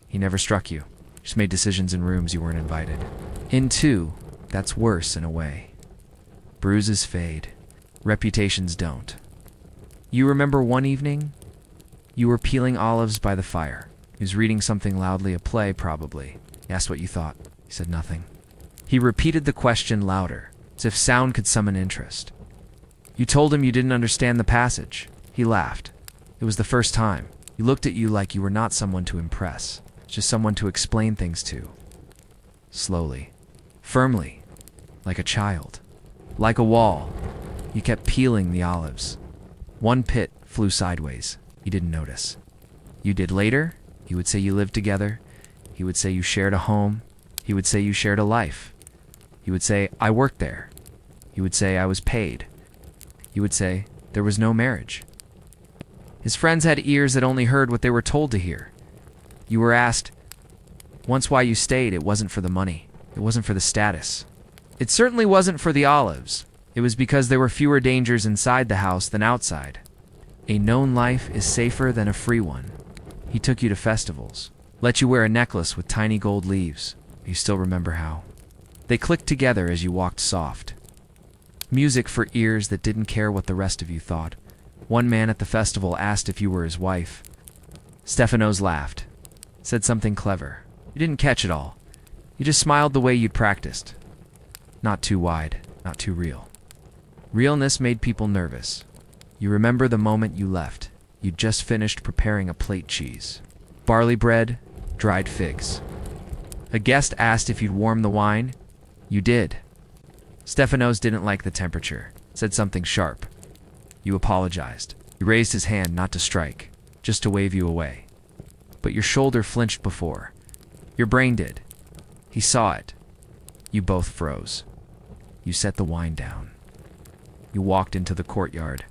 He never struck you. Just made decisions in rooms you weren't invited into. That's worse in a way. Bruises fade. Reputations don't. You remember one evening? You were peeling olives by the fire. He was reading something loudly, a play probably. He asked what you thought. You said nothing. He repeated the question louder, as if sound could summon interest. You told him you didn't understand the passage. He laughed. It was the first time. He looked at you like you were not someone to impress, just someone to explain things to. Slowly. Firmly. Like a child. Like a wall. You kept peeling the olives. One pit flew sideways. He didn't notice. You did later. He would say you lived together. He would say you shared a home. He would say you shared a life. He would say, I worked there. He would say, I was paid. He would say, there was no marriage. His friends had ears that only heard what they were told to hear. You were asked once why you stayed. It wasn't for the money. It wasn't for the status. It certainly wasn't for the olives. It was because there were fewer dangers inside the house than outside. A known life is safer than a free one. He took you to festivals, let you wear a necklace with tiny gold leaves. You still remember how. They clicked together as you walked soft. Music for ears that didn't care what the rest of you thought. One man at the festival asked if you were his wife. Stephanos laughed, said something clever. You didn't catch it all. You just smiled the way you'd practiced. Not too wide, not too real. Realness made people nervous. You remember the moment you left. You'd just finished preparing a plate cheese. Barley bread, dried figs. A guest asked if you'd warm the wine. You did. Stephanos didn't like the temperature, said something sharp. You apologized. He raised his hand not to strike, just to wave you away. But your shoulder flinched before. Your brain did. He saw it. You both froze. You set the wine down. You walked into the courtyard.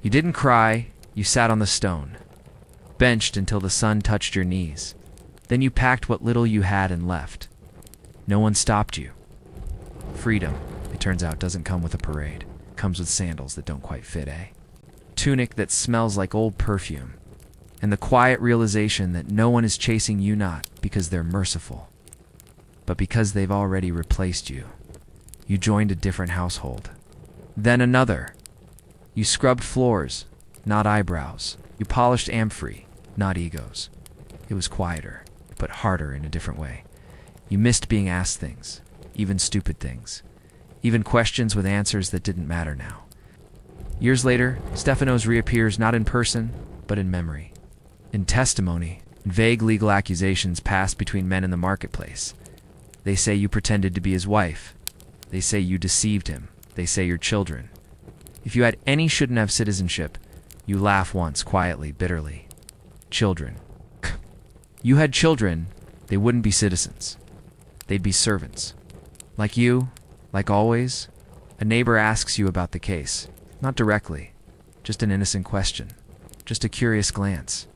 You didn't cry, you sat on the stone, benched until the sun touched your knees. Then you packed what little you had and left. No one stopped you. Freedom, it turns out, doesn't come with a parade. It comes with sandals that don't quite fit, eh? Tunic that smells like old perfume. And the quiet realization that no one is chasing you not because they're merciful, but because they've already replaced you. You joined a different household. Then another. You scrubbed floors, not eyebrows. You polished amphorae, not egos. It was quieter, but harder in a different way. You missed being asked things, even stupid things, even questions with answers that didn't matter now. Years later, Stephanos reappears not in person, but in memory. In testimony, in vague legal accusations passed between men in the marketplace. They say you pretended to be his wife. They say you deceived him. They say your children. If you had any shouldn't have citizenship, you laugh once, quietly, bitterly. Children. You had children, they wouldn't be citizens. They'd be servants. Like you, like always, a neighbor asks you about the case. Not directly, just an innocent question, just a curious glance.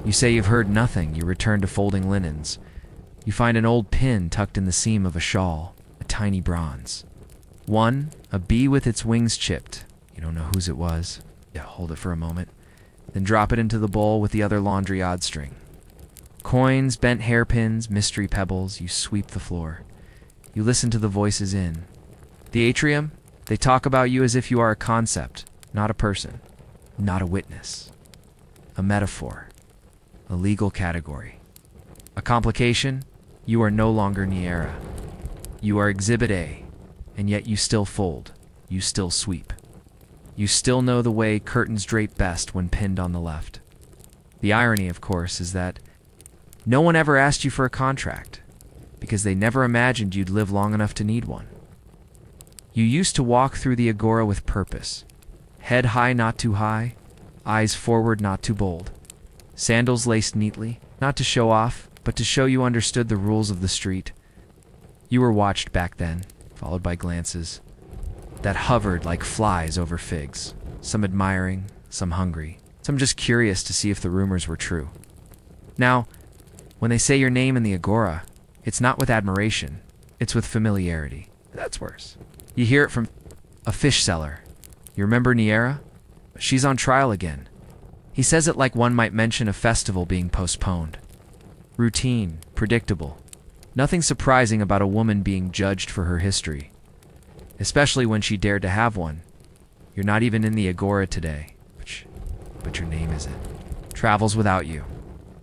You say you've heard nothing, you return to folding linens. You find an old pin tucked in the seam of a shawl, a tiny bronze. One, a bee with its wings chipped. You don't know whose it was. Yeah, hold it for a moment. Then drop it into the bowl with the other laundry odd string. Coins, bent hairpins, mystery pebbles, you sweep the floor. You listen to the voices in. The atrium, they talk about you as if you are a concept, not a person, not a witness. A metaphor. A legal category. A complication, you are no longer Neaira. You are Exhibit A, and yet you still fold, you still sweep. You still know the way curtains drape best when pinned on the left. The irony, of course, is that no one ever asked you for a contract, because they never imagined you'd live long enough to need one. You used to walk through the agora with purpose. Head high, not too high. Eyes forward, not too bold. Sandals laced neatly, not to show off, but to show you understood the rules of the street. You were watched back then, followed by glances that hovered like flies over figs, some admiring, some hungry, some just curious to see if the rumors were true. Now, when they say your name in the agora, it's not with admiration, it's with familiarity. That's worse. You hear it from a fish seller. You remember Neaira? She's on trial again. He says it like one might mention a festival being postponed. Routine, predictable. Nothing surprising about a woman being judged for her history. Especially when she dared to have one. You're not even in the agora today. But your name isn't. Travels without you.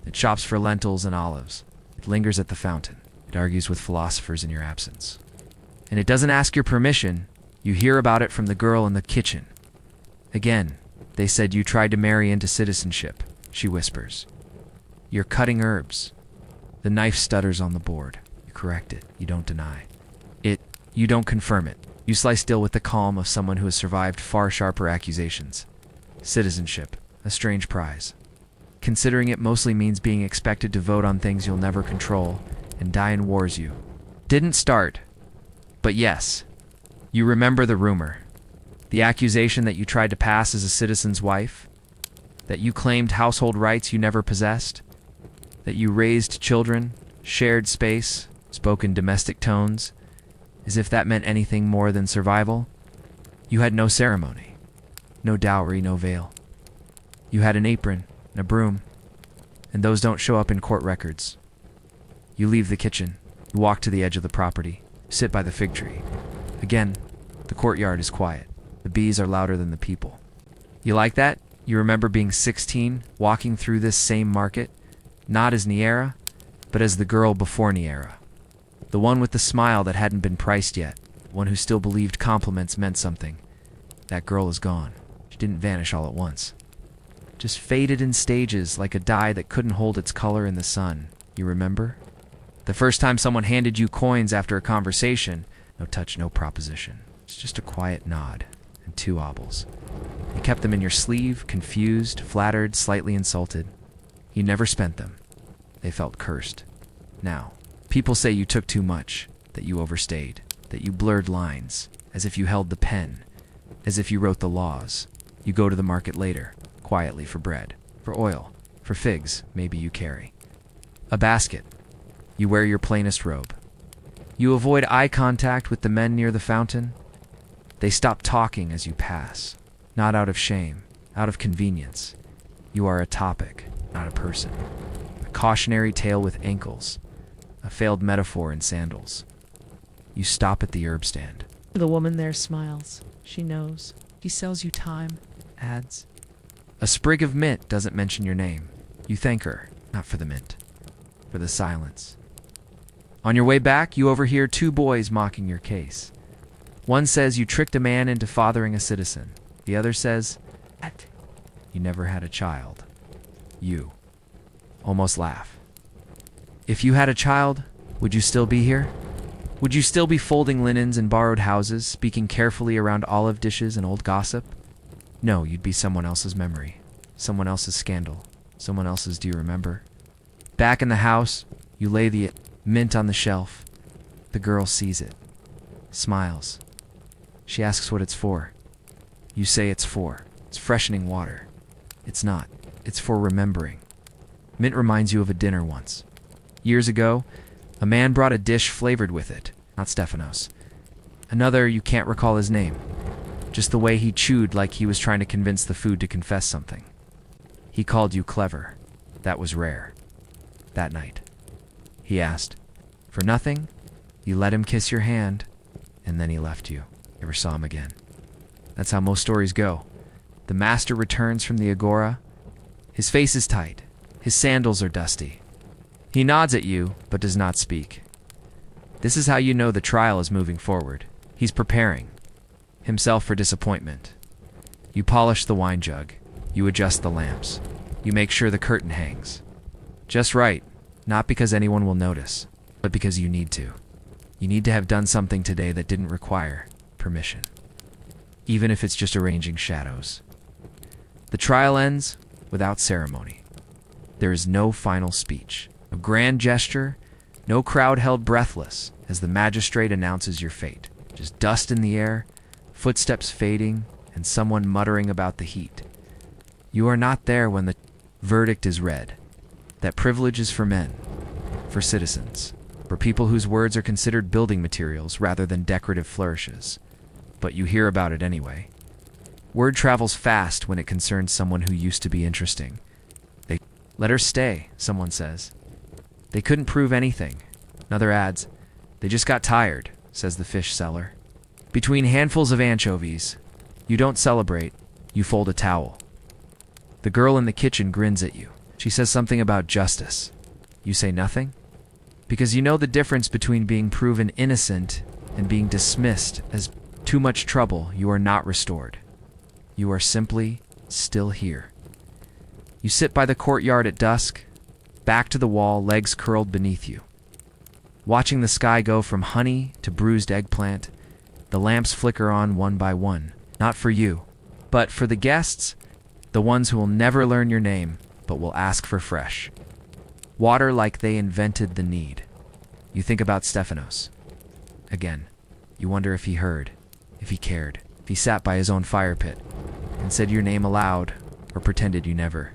It shops for lentils and olives. It lingers at the fountain. It argues with philosophers in your absence. And it doesn't ask your permission. You hear about it from the girl in the kitchen. Again, they said you tried to marry into citizenship, she whispers. You're cutting herbs. The knife stutters on the board. You correct it. You don't deny. You don't confirm it. You slice dill with the calm of someone who has survived far sharper accusations. Citizenship, a strange prize. Considering it mostly means being expected to vote on things you'll never control and die in wars you didn't start. But yes, you remember the rumor. The accusation that you tried to pass as a citizen's wife, that you claimed household rights you never possessed, that you raised children, shared space, spoke in domestic tones, as if that meant anything more than survival. You had no ceremony, no dowry, no veil. You had an apron and a broom, and those don't show up in court records. You leave the kitchen, you walk to the edge of the property, sit by the fig tree. Again, the courtyard is quiet. The bees are louder than the people. You like that? You remember being 16, walking through this same market, not as Neaira, but as the girl before Neaira. The one with the smile that hadn't been priced yet, one who still believed compliments meant something, That girl is gone. She didn't vanish all at once. Just faded in stages like a dye that couldn't hold its color in the sun. You remember? The first time someone handed you coins after a conversation, no touch, no proposition. It's just a quiet nod and 2 obols. You kept them in your sleeve, confused, flattered, slightly insulted. You never spent them. They felt cursed. Now, people say you took too much, that you overstayed, that you blurred lines, as if you held the pen, as if you wrote the laws. You go to the market later, quietly for bread, for oil, for figs, maybe you carry a basket. You wear your plainest robe. You avoid eye contact with the men near the fountain. They stop talking as you pass, not out of shame, out of convenience. You are a topic, not a person. A cautionary tale with ankles, a failed metaphor in sandals. You stop at the herb stand. The woman there smiles. She knows. He sells you time. Adds. A sprig of mint doesn't mention your name. You thank her, not for the mint, for the silence. On your way back, you overhear 2 boys mocking your case. One says you tricked a man into fathering a citizen. The other says, "What? You never had a child." You almost laugh. If you had a child, would you still be here? Would you still be folding linens in borrowed houses, speaking carefully around olive dishes and old gossip? No, you'd be someone else's memory, someone else's scandal, someone else's do you remember? Back in the house, you lay the mint on the shelf. The girl sees it, smiles. She asks what it's for. You say it's freshening water. It's not. It's for remembering. Mint reminds you of a dinner once. Years ago, a man brought a dish flavored with it, not Stephanos. Another, you can't recall his name. Just the way he chewed like he was trying to convince the food to confess something. He called you clever. That was rare. That night. He asked, "For nothing?" You let him kiss your hand, and then he left you. Never saw him again. That's how most stories go. The master returns from the agora. His face is tight. His sandals are dusty. He nods at you, but does not speak. This is how you know the trial is moving forward. He's preparing himself for disappointment. You polish the wine jug. You adjust the lamps. You make sure the curtain hangs just right, not because anyone will notice, but because you need to. You need to have done something today that didn't require permission, even if it's just arranging shadows. The trial ends without ceremony. There is no final speech, no grand gesture, no crowd held breathless as the magistrate announces your fate. Just dust in the air, footsteps fading, and someone muttering about the heat. You are not there when the verdict is read. That privilege is for men, for citizens, for people whose words are considered building materials rather than decorative flourishes. But you hear about it anyway. Word travels fast when it concerns someone who used to be interesting. They let her stay, someone says. They couldn't prove anything. Another adds, they just got tired, says the fish seller. Between handfuls of anchovies, you don't celebrate, you fold a towel. The girl in the kitchen grins at you. She says something about justice. You say nothing? Because you know the difference between being proven innocent and being dismissed as too much trouble. You are not restored. You are simply still here. You sit by the courtyard at dusk, back to the wall, legs curled beneath you. Watching the sky go from honey to bruised eggplant, the lamps flicker on one by one, not for you, but for the guests, the ones who will never learn your name, but will ask for fresh water like they invented the need. You think about Stephanos. Again, you wonder if he heard, if he cared, if he sat by his own fire pit and said your name aloud or pretended you never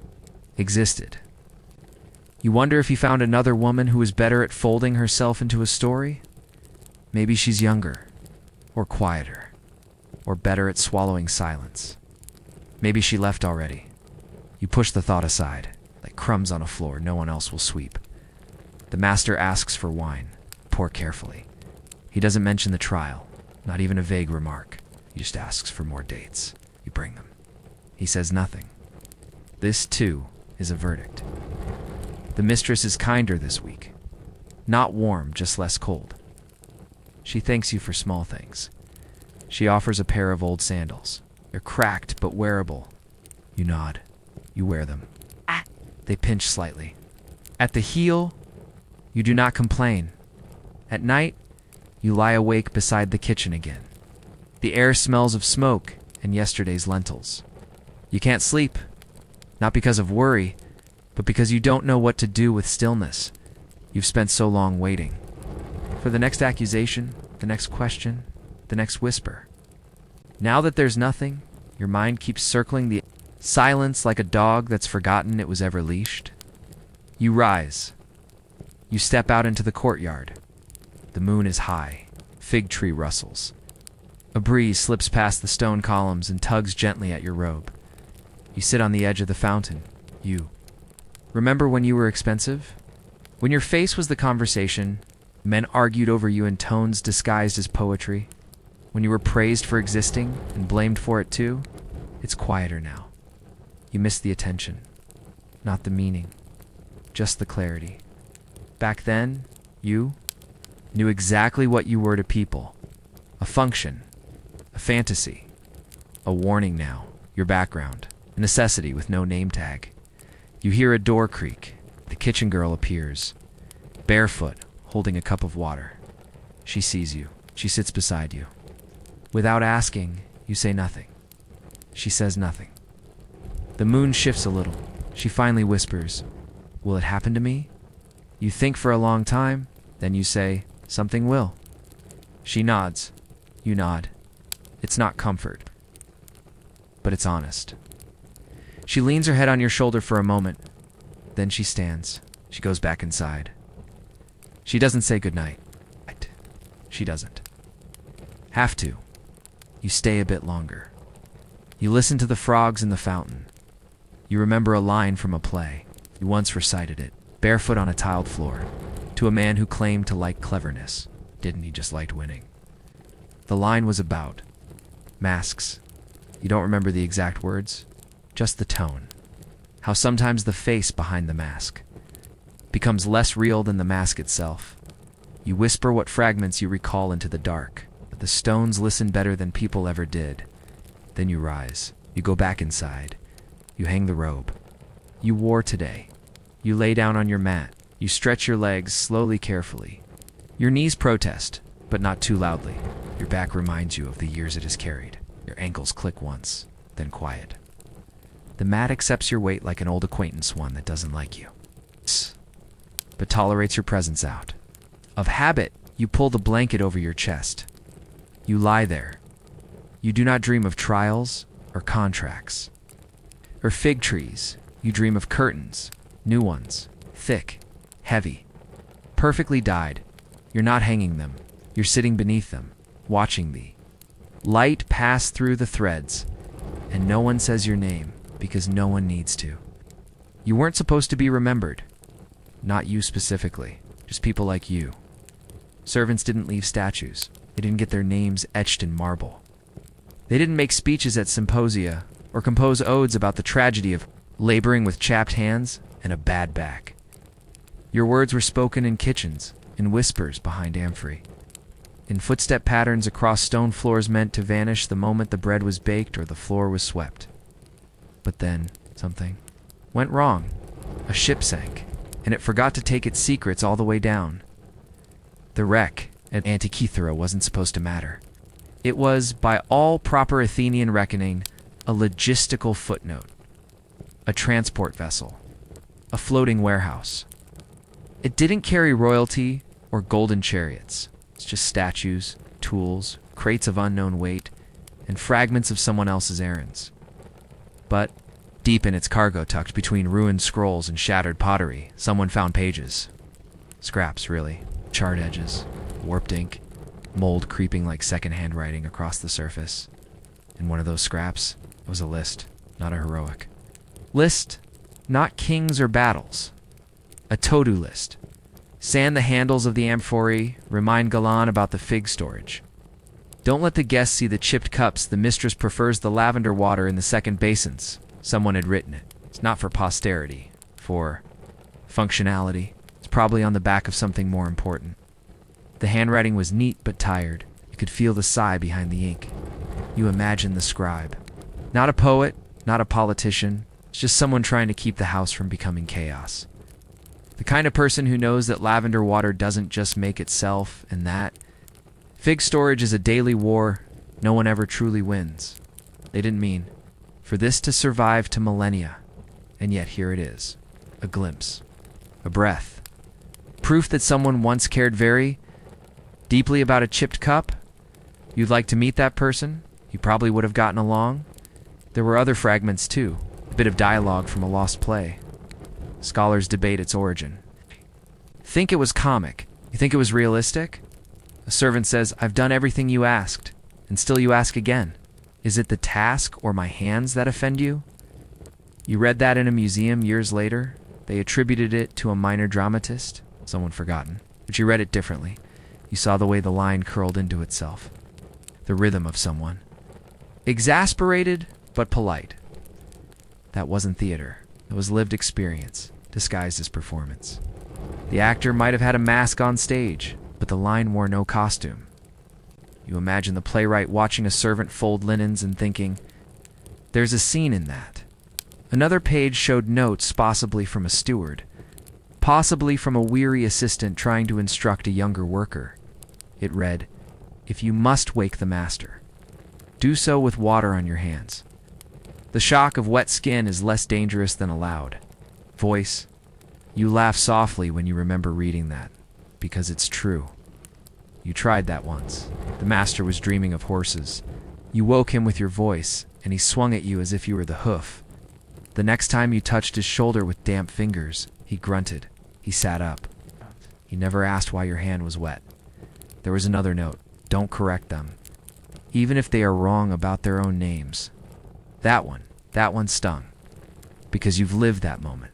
existed. You wonder if he found another woman who was better at folding herself into a story. Maybe she's younger, or quieter, or better at swallowing silence. Maybe she left already. You push the thought aside, like crumbs on a floor no one else will sweep. The master asks for wine. Pour carefully. He doesn't mention the trial, not even a vague remark. He just asks for more dates. You bring them. He says nothing. This, too, is a verdict. The mistress is kinder this week. Not warm, just less cold. She thanks you for small things. She offers a pair of old sandals. They're cracked but wearable. You nod. You wear them. They pinch slightly. At the heel, you do not complain. At night, you lie awake beside the kitchen again. The air smells of smoke and yesterday's lentils. You can't sleep, not because of worry, but because you don't know what to do with stillness. You've spent so long waiting. For the next accusation, the next question, the next whisper. Now that there's nothing, your mind keeps circling the silence like a dog that's forgotten it was ever leashed. You rise. You step out into the courtyard. The moon is high. Fig tree rustles. A breeze slips past the stone columns and tugs gently at your robe. You sit on the edge of the fountain. You. Remember when you were expensive? When your face was the conversation, men argued over you in tones disguised as poetry. When you were praised for existing and blamed for it too, it's quieter now. You miss the attention, not the meaning, just the clarity. Back then, you knew exactly what you were to people. A function, a fantasy, a warning now, your background, a necessity with no name tag. You hear a door creak. The kitchen girl appears, barefoot, holding a cup of water. She sees you. She sits beside you. Without asking, you say nothing. She says nothing. The moon shifts a little. She finally whispers, "Will it happen to me?" You think for a long time, then you say, "Something will." She nods. You nod. It's not comfort, but it's honest. She leans her head on your shoulder for a moment. Then she stands. She goes back inside. She doesn't say goodnight. She doesn't have to. You stay a bit longer. You listen to the frogs in the fountain. You remember a line from a play. You once recited it, barefoot on a tiled floor, to a man who claimed to like cleverness. Didn't he just like winning? The line was about masks. You don't remember the exact words, just the tone. How sometimes the face behind the mask becomes less real than the mask itself. You whisper what fragments you recall into the dark, but the stones listen better than people ever did. Then you rise. You go back inside. You hang the robe. You wore today. You lay down on your mat. You stretch your legs slowly, carefully. Your knees protest, but not too loudly. Your back reminds you of the years it has carried. Your ankles click once, then quiet. The mat accepts your weight like an old acquaintance, one that doesn't like you, but tolerates your presence out. Of habit, you pull the blanket over your chest. You lie there. You do not dream of trials or contracts or fig trees. You dream of curtains, new ones, thick, heavy, perfectly dyed. You're not hanging them. You're sitting beneath them, watching the light pass through the threads, and no one says your name because no one needs to. You weren't supposed to be remembered. Not you specifically, just people like you. Servants didn't leave statues. They didn't get their names etched in marble. They didn't make speeches at symposia or compose odes about the tragedy of laboring with chapped hands and a bad back. Your words were spoken in kitchens, in whispers behind amphorae, in footstep patterns across stone floors meant to vanish the moment the bread was baked or the floor was swept. But then, something went wrong. A ship sank, and it forgot to take its secrets all the way down. The wreck at Antikythera wasn't supposed to matter. It was, by all proper Athenian reckoning, a logistical footnote, a transport vessel, a floating warehouse. It didn't carry royalty or golden chariots. It's just statues, tools, crates of unknown weight, and fragments of someone else's errands. But deep in its cargo, tucked between ruined scrolls and shattered pottery, someone found pages. Scraps, really. Charred edges, warped ink, mold creeping like second-hand writing across the surface. In one of those scraps was a list, not a heroic. List, not kings or battles. A to-do list. Sand the handles of the amphorae, remind Galan about the fig storage. Don't let the guests see the chipped cups. The mistress prefers the lavender water in the second basins. Someone had written it. It's not for posterity, for functionality. It's probably on the back of something more important. The handwriting was neat but tired. You could feel the sigh behind the ink. You imagine the scribe, Not a poet, not a politician, it's just someone trying to keep the house from becoming chaos. The kind of person who knows that lavender water doesn't just make itself, and that fig storage is a daily war no one ever truly wins. They didn't mean for this to survive to millennia, and yet here it is. A glimpse. A breath. Proof that someone once cared very deeply about a chipped cup. You'd like to meet that person. You probably would have gotten along. There were other fragments too. A bit of dialogue from a lost play. Scholars debate its origin. Think it was comic. You think it was realistic? A servant says, "I've done everything you asked, and still you ask again. Is it the task or my hands that offend you?" You read that in a museum years later. They attributed it to a minor dramatist, someone forgotten, but you read it differently. You saw the way the line curled into itself. The rhythm of someone. Exasperated, but polite. That wasn't theater. It was lived experience, disguised as performance. The actor might have had a mask on stage, but the line wore no costume. You imagine the playwright watching a servant fold linens and thinking, there's a scene in that. Another page showed notes, possibly from a steward, possibly from a weary assistant trying to instruct a younger worker. It read, "If you must wake the master, do so with water on your hands. The shock of wet skin is less dangerous than a loud voice." You laugh softly when you remember reading that, because it's true. You tried that once. The master was dreaming of horses. You woke him with your voice, and he swung at you as if you were the hoof. The next time you touched his shoulder with damp fingers, he grunted. He sat up. He never asked why your hand was wet. There was another note. Don't correct them, even if they are wrong about their own names. That one stung, because you've lived that moment.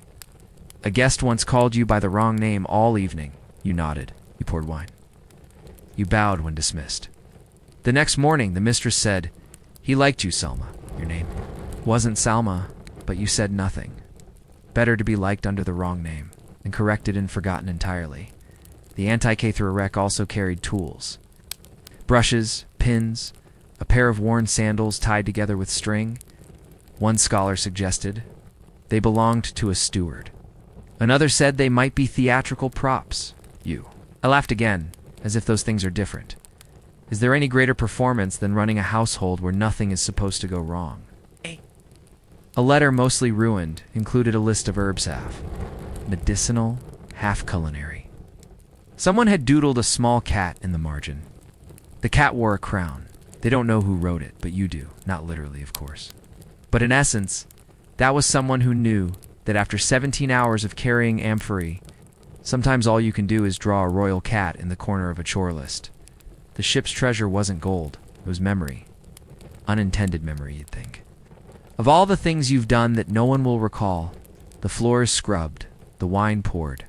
A guest once called you by the wrong name all evening. You nodded. You poured wine. You bowed when dismissed. The next morning, the mistress said, "He liked you, Selma." Your name wasn't Salma, but you said nothing. Better to be liked under the wrong name, and corrected and forgotten entirely. The Antikythera wreck also carried tools. Brushes, pins, a pair of worn sandals tied together with string. One scholar suggested they belonged to a steward. Another said they might be theatrical props. I laughed again, as if those things are different. Is there any greater performance than running a household where nothing is supposed to go wrong? A letter mostly ruined included a list of herb salve. Medicinal, half culinary. Someone had doodled a small cat in the margin. The cat wore a crown. They don't know who wrote it, but you do. Not literally, of course. But in essence, that was someone who knew that after 17 hours of carrying amphorae, sometimes all you can do is draw a royal cat in the corner of a chore list. The ship's treasure wasn't gold, it was memory. Unintended memory, you'd think. Of all the things you've done that no one will recall, the floors scrubbed, the wine poured,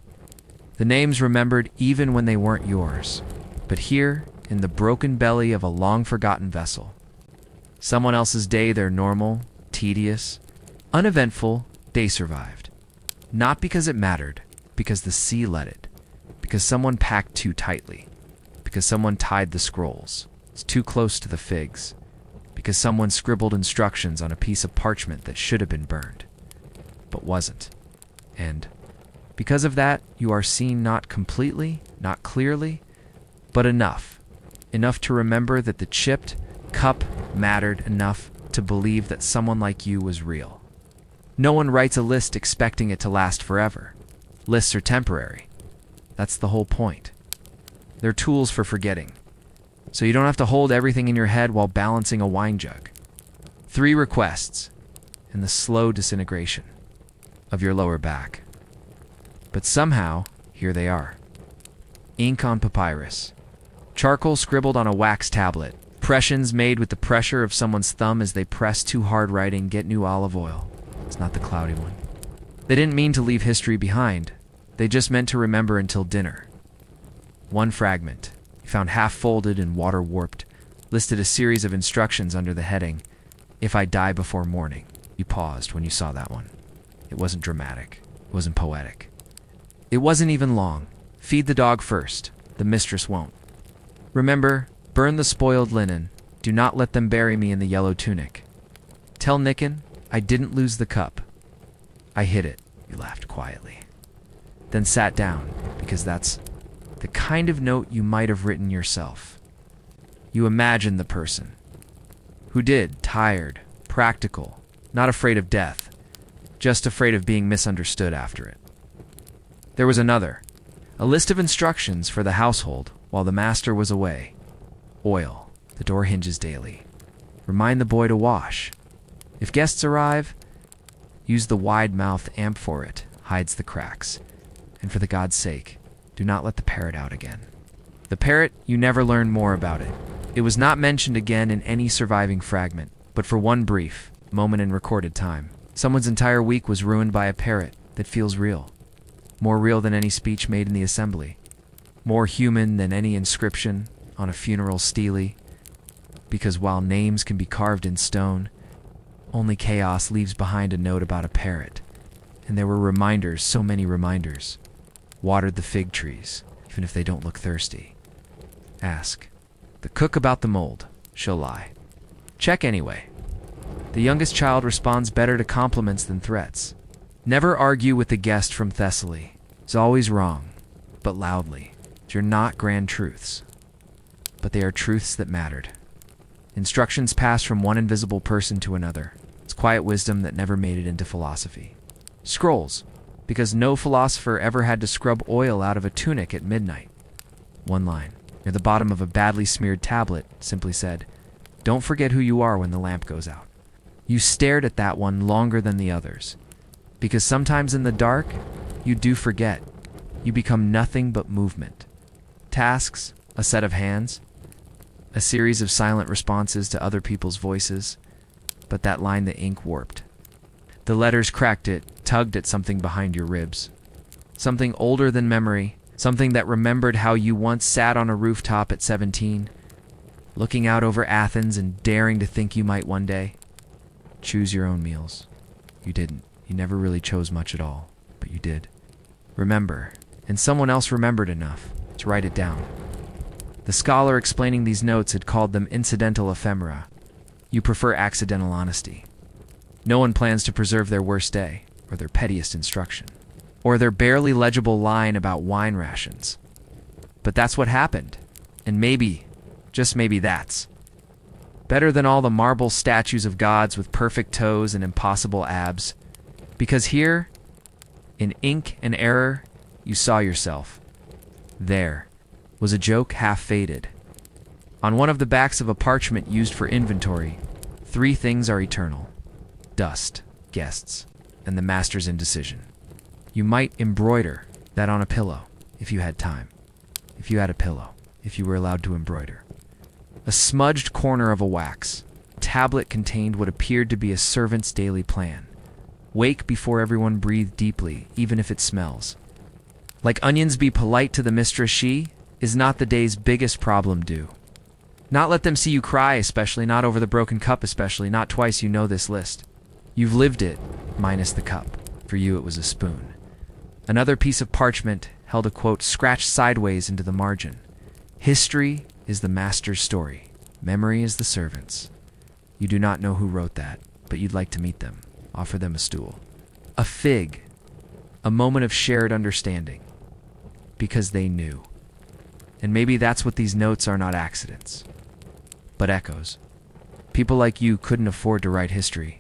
the names remembered even when they weren't yours. But here, in the broken belly of a long-forgotten vessel, someone else's day, their normal, tedious, uneventful day survived. Not because it mattered, because the sea let it, because someone packed too tightly, because someone tied the scrolls. It's too close to the figs, because someone scribbled instructions on a piece of parchment that should have been burned, but wasn't. And because of that, you are seen not completely, not clearly, but enough to remember that the chipped cup mattered enough to believe that someone like you was real. No one writes a list expecting it to last forever. Lists are temporary. That's the whole point. They're tools for forgetting, so you don't have to hold everything in your head while balancing a wine jug. 3 requests, and the slow disintegration of your lower back. But somehow, here they are. Ink on papyrus. Charcoal scribbled on a wax tablet. Impressions made with the pressure of someone's thumb as they press too hard writing, get new olive oil. It's not the cloudy one. They didn't mean to leave history behind. They just meant to remember until dinner. One fragment, found half folded and water warped, listed a series of instructions under the heading, "If I die before morning." You paused when you saw that one. It wasn't dramatic. It wasn't poetic. It wasn't even long. Feed the dog first. The mistress won't. Remember, burn the spoiled linen. Do not let them bury me in the yellow tunic. Tell Nicken I didn't lose the cup. I hid it, you laughed quietly. Then sat down, because that's the kind of note you might have written yourself. You imagined the person. Who did, tired, practical, not afraid of death, just afraid of being misunderstood after it. There was another, a list of instructions for the household while the master was away. Oil, the door hinges daily. Remind the boy to wash. If guests arrive, use the wide-mouthed amphorae, hides the cracks. And for the God's sake, do not let the parrot out again. The parrot, you never learned more about it. It was not mentioned again in any surviving fragment, but for one brief moment in recorded time. Someone's entire week was ruined by a parrot that feels real. More real than any speech made in the assembly. More human than any inscription on a funeral stele. Because while names can be carved in stone, only chaos leaves behind a note about a parrot. And there were reminders, so many reminders. Watered the fig trees, even if they don't look thirsty. Ask the cook about the mold. She'll lie. Check anyway. The youngest child responds better to compliments than threats. Never argue with the guest from Thessaly. It's always wrong, but loudly. They're not grand truths, but they are truths that mattered. Instructions passed from one invisible person to another. It's quiet wisdom that never made it into philosophy. Scrolls, because no philosopher ever had to scrub oil out of a tunic at midnight. One line, near the bottom of a badly smeared tablet, simply said, "Don't forget who you are when the lamp goes out." You stared at that one longer than the others, because sometimes in the dark, you do forget. You become nothing but movement. Tasks, a set of hands, a series of silent responses to other people's voices, but that line the ink warped. The letters cracked it, tugged at something behind your ribs. Something older than memory, something that remembered how you once sat on a rooftop at 17, looking out over Athens and daring to think you might one day. Choose your own meals. You didn't. You never really chose much at all, but you did. Remember, and someone else remembered enough to write it down. The scholar explaining these notes had called them incidental ephemera. You prefer accidental honesty. No one plans to preserve their worst day, or their pettiest instruction, or their barely legible line about wine rations. But that's what happened, and maybe, just maybe that's better than all the marble statues of gods with perfect toes and impossible abs, because here, in ink and error, you saw yourself. There was a joke half faded. On one of the backs of a parchment used for inventory, 3 things are eternal: dust, guests, and the master's indecision. You might embroider that on a pillow, if you had time. If you had a pillow, if you were allowed to embroider. A smudged corner of a wax tablet contained what appeared to be a servant's daily plan. Wake before everyone breathe deeply, even if it smells. Like onions, be polite to the mistress. She is not the day's biggest problem due. Not let them see you cry, especially not over the broken cup, especially not twice. You know this list. You've lived it, minus the cup. For you it was a spoon. Another piece of parchment held a quote scratched sideways into the margin. History is the master's story. Memory is the servant's. You do not know who wrote that, but you'd like to meet them. Offer them a stool. A fig. A moment of shared understanding. Because they knew. And maybe that's what these notes are, not accidents, but echoes. People like you couldn't afford to write history.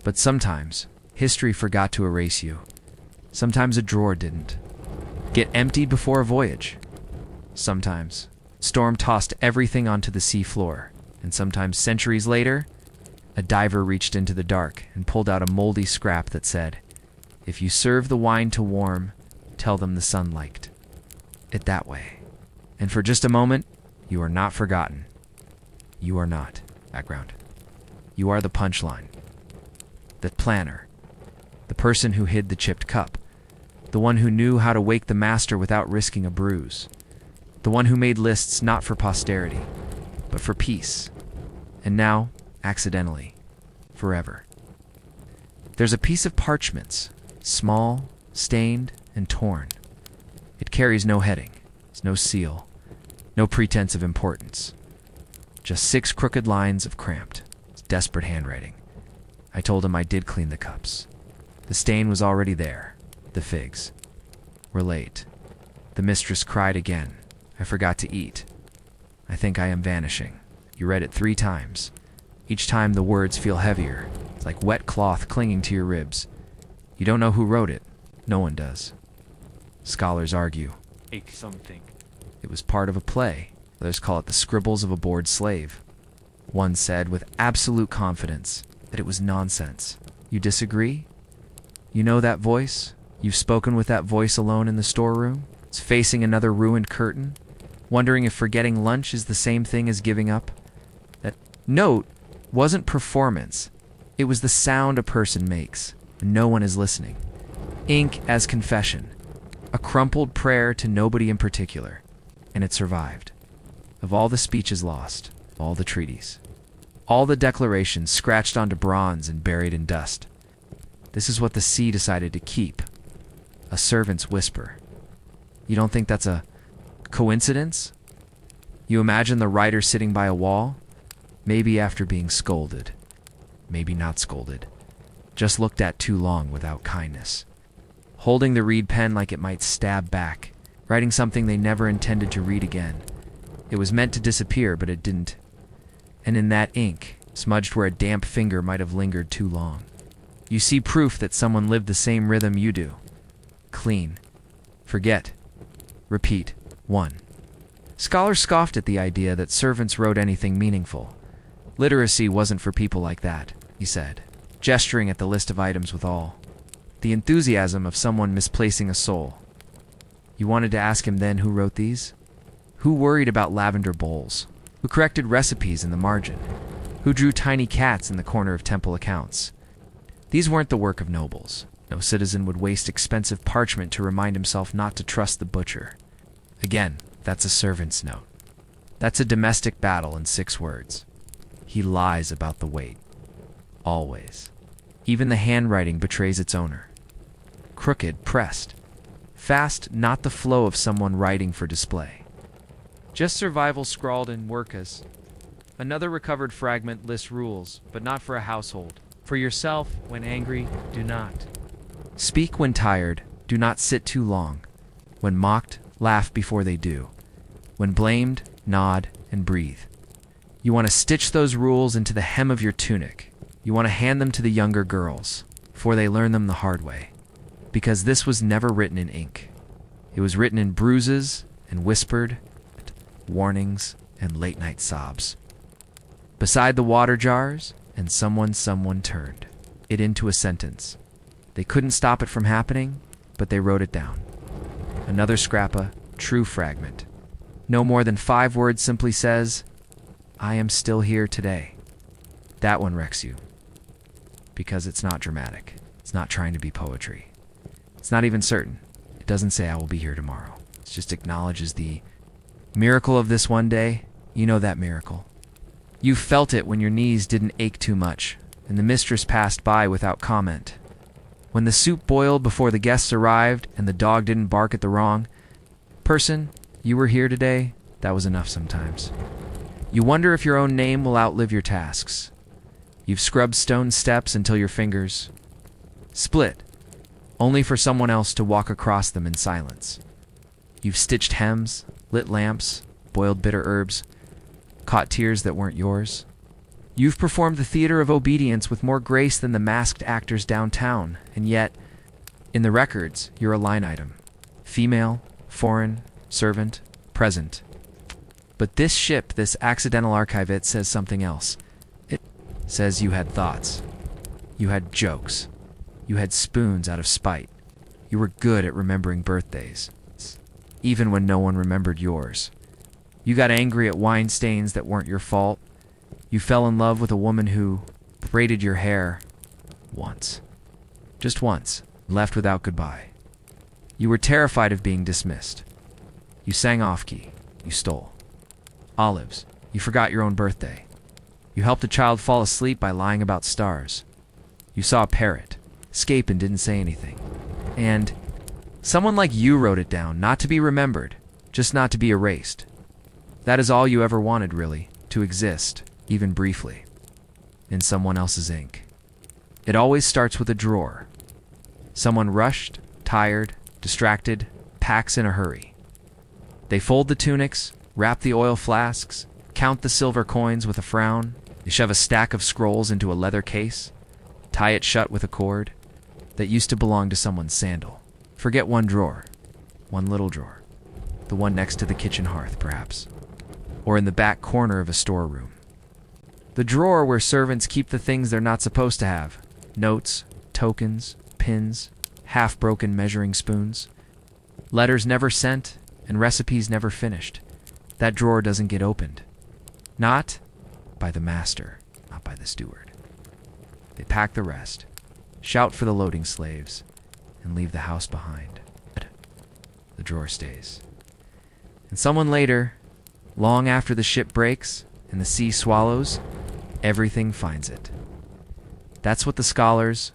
But sometimes, history forgot to erase you. Sometimes a drawer didn't. Get emptied before a voyage. Sometimes, storm tossed everything onto the sea floor. And sometimes, centuries later, a diver reached into the dark and pulled out a moldy scrap that said, "If you serve the wine to warm, tell them the sun liked it that way." And for just a moment, you are not forgotten. You are not background. You are the punchline. The planner. The person who hid the chipped cup. The one who knew how to wake the master without risking a bruise. The one who made lists not for posterity, but for peace. And now, accidentally, forever. There's a piece of parchment, small, stained, and torn. It carries no heading, no seal, no pretense of importance. Just 6 crooked lines of cramped, desperate handwriting. I told him I did clean the cups. The stain was already there. The figs. We're late. The mistress cried again. I forgot to eat. I think I am vanishing. You read it 3 times. Each time the words feel heavier. It's like wet cloth clinging to your ribs. You don't know who wrote it. No one does. Scholars argue. Ache something. It was part of a play. Others call it the scribbles of a bored slave. One said with absolute confidence that it was nonsense. You disagree? You know that voice? You've spoken with that voice alone in the storeroom? It's facing another ruined curtain, wondering if forgetting lunch is the same thing as giving up? That note wasn't performance. It was the sound a person makes when no one is listening. Ink as confession. A crumpled prayer to nobody in particular. And it survived. Of all the speeches lost, all the treaties, all the declarations scratched onto bronze and buried in dust, this is what the sea decided to keep. A servant's whisper. You don't think that's a coincidence? You imagine the writer sitting by a wall, maybe after being scolded, maybe not scolded, just looked at too long without kindness, holding the reed pen like it might stab back, writing something they never intended to read again. It was meant to disappear, but it didn't. And in that ink, smudged where a damp finger might have lingered too long, you see proof that someone lived the same rhythm you do. Clean. Forget. Repeat. 1. Scholars scoffed at the idea that servants wrote anything meaningful. Literacy wasn't for people like that, he said, gesturing at the list of items with all the enthusiasm of someone misplacing a soul. You wanted to ask him then who wrote these? Who worried about lavender bowls? Who corrected recipes in the margin? Who drew tiny cats in the corner of temple accounts? These weren't the work of nobles. No citizen would waste expensive parchment to remind himself not to trust the butcher. Again, that's a servant's note. That's a domestic battle in 6 words. He lies about the weight. Always. Even the handwriting betrays its owner. Crooked, pressed. Fast, not the flow of someone writing for display. Just survival scrawled in workas. Another recovered fragment lists rules, but not for a household. For yourself, when angry, do not. Speak when tired, do not sit too long. When mocked, laugh before they do. When blamed, nod and breathe. You want to stitch those rules into the hem of your tunic. You want to hand them to the younger girls, before they learn them the hard way. Because this was never written in ink. It was written in bruises and whispered, warnings and late-night sobs. Beside the water jars, and someone turned it into a sentence. They couldn't stop it from happening, but they wrote it down. Another scrappa, true fragment. No more than 5 words simply says, I am still here today. That one wrecks you. Because it's not dramatic. It's not trying to be poetry. It's not even certain. It doesn't say I will be here tomorrow. It just acknowledges the miracle of this one day. You know that miracle. You felt it when your knees didn't ache too much, and the mistress passed by without comment. When the soup boiled before the guests arrived, and the dog didn't bark at the wrong person, you were here today, that was enough sometimes. You wonder if your own name will outlive your tasks. You've scrubbed stone steps until your fingers split, only for someone else to walk across them in silence. You've stitched hems, lit lamps, boiled bitter herbs, caught tears that weren't yours. You've performed the theater of obedience with more grace than the masked actors downtown, and yet, in the records, you're a line item. Female, foreign, servant, present. But this ship, this accidental archive, it says something else. It says you had thoughts. You had jokes. You had spoons out of spite. You were good at remembering birthdays, even when no one remembered yours. You got angry at wine stains that weren't your fault. You fell in love with a woman who braided your hair once. Just once, left without goodbye. You were terrified of being dismissed. You sang off-key. You stole. Olives. You forgot your own birthday. You helped a child fall asleep by lying about stars. You saw a parrot, escape and didn't say anything. And someone like you wrote it down, not to be remembered, just not to be erased. That is all you ever wanted, really, to exist, even briefly, in someone else's ink. It always starts with a drawer. Someone rushed, tired, distracted, packs in a hurry. They fold the tunics, wrap the oil flasks, count the silver coins with a frown. They shove a stack of scrolls into a leather case, tie it shut with a cord that used to belong to someone's sandal. Forget one drawer, one little drawer, the one next to the kitchen hearth, perhaps, or in the back corner of a storeroom. The drawer where servants keep the things they're not supposed to have: notes, tokens, pins, half-broken measuring spoons, letters never sent, and recipes never finished. That drawer doesn't get opened. Not by the master, not by the steward. They pack the rest, shout for the loading slaves, and leave the house behind. The drawer stays. And someone later, long after the ship breaks and the sea swallows, everything finds it. That's what the scholars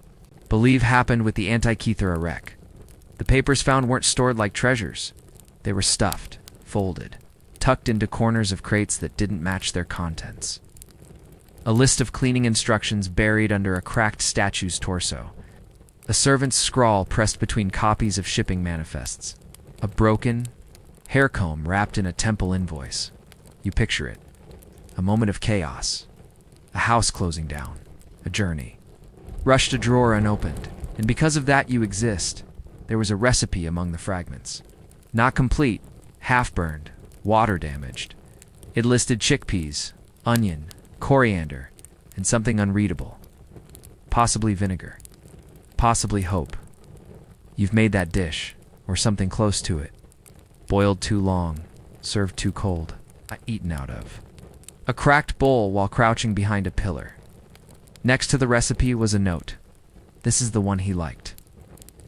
believe happened with the Antikythera wreck. The papers found weren't stored like treasures. They were stuffed, folded, tucked into corners of crates that didn't match their contents. A list of cleaning instructions buried under a cracked statue's torso. A servant's scrawl pressed between copies of shipping manifests. A broken hair comb wrapped in a temple invoice. You picture it. A moment of chaos. A house closing down. A journey. Rushed a drawer unopened. And because of that you exist. There was a recipe among the fragments. Not complete, half-burned, water-damaged. It listed chickpeas, onion, coriander, and something unreadable. Possibly vinegar. Possibly hope. You've made that dish, or something close to it. Boiled too long, served too cold, eaten out of. A cracked bowl while crouching behind a pillar. Next to the recipe was a note. This is the one he liked.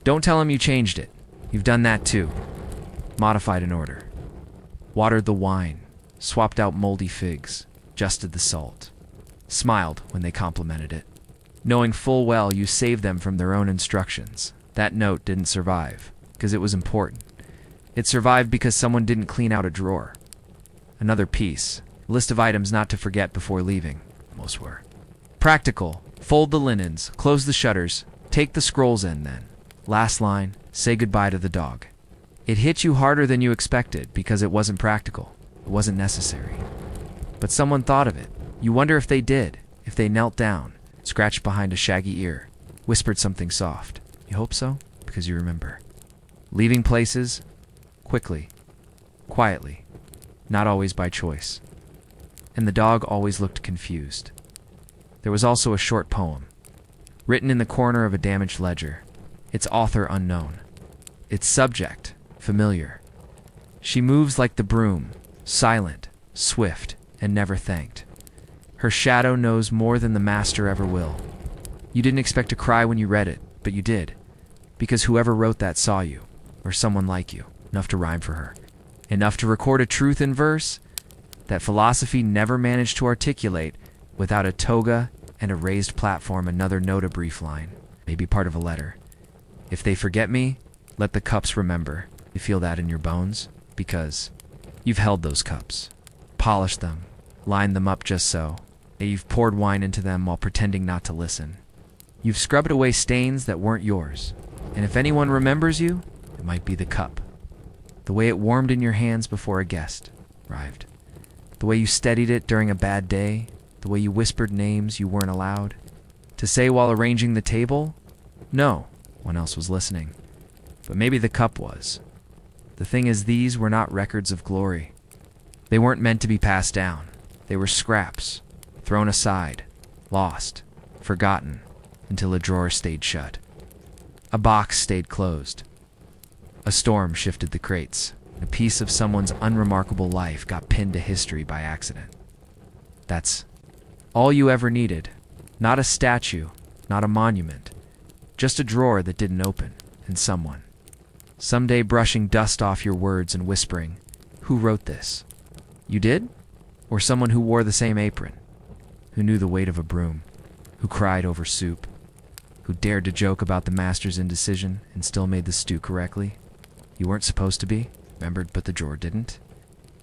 Don't tell him you changed it. You've done that too. Modified an order. Watered the wine, swapped out moldy figs, adjusted the salt. Smiled when they complimented it. Knowing full well you saved them from their own instructions. That note didn't survive, because it was important. It survived because someone didn't clean out a drawer. Another piece. A list of items not to forget before leaving. Most were. Practical. Fold the linens, close the shutters, take the scrolls in then. Last line, say goodbye to the dog. It hit you harder than you expected because it wasn't practical. It wasn't necessary. But someone thought of it. You wonder if they did, if they knelt down, scratched behind a shaggy ear, whispered something soft. You hope so? Because you remember. Leaving places, quickly, quietly, not always by choice. And the dog always looked confused. There was also a short poem, written in the corner of a damaged ledger, its author unknown, its subject familiar. She moves like the broom, silent, swift, and never thanked. Her shadow knows more than the master ever will. You didn't expect to cry when you read it, but you did, because whoever wrote that saw you, or someone like you, enough to rhyme for her, enough to record a truth in verse that philosophy never managed to articulate without a toga and a raised platform. Another note, a brief line, maybe part of a letter. If they forget me, let the cups remember. You feel that in your bones, because you've held those cups, polished them, lined them up just so, and you've poured wine into them while pretending not to listen. You've scrubbed away stains that weren't yours, and if anyone remembers you, it might be the cup. The way it warmed in your hands before a guest arrived. The way you steadied it during a bad day. The way you whispered names you weren't allowed to say while arranging the table. No one else was listening, but maybe the cup was. The thing is, these were not records of glory. They weren't meant to be passed down. They were scraps, thrown aside, lost, forgotten, until a drawer stayed shut. A box stayed closed. A storm shifted the crates. A piece of someone's unremarkable life got pinned to history by accident. That's all you ever needed. Not a statue, not a monument. Just a drawer that didn't open, and someone. Someday brushing dust off your words and whispering, "Who wrote this?" You did? Or someone who wore the same apron? Who knew the weight of a broom? Who cried over soup? Who dared to joke about the master's indecision and still made the stew correctly? You weren't supposed to be, remembered, but the drawer didn't.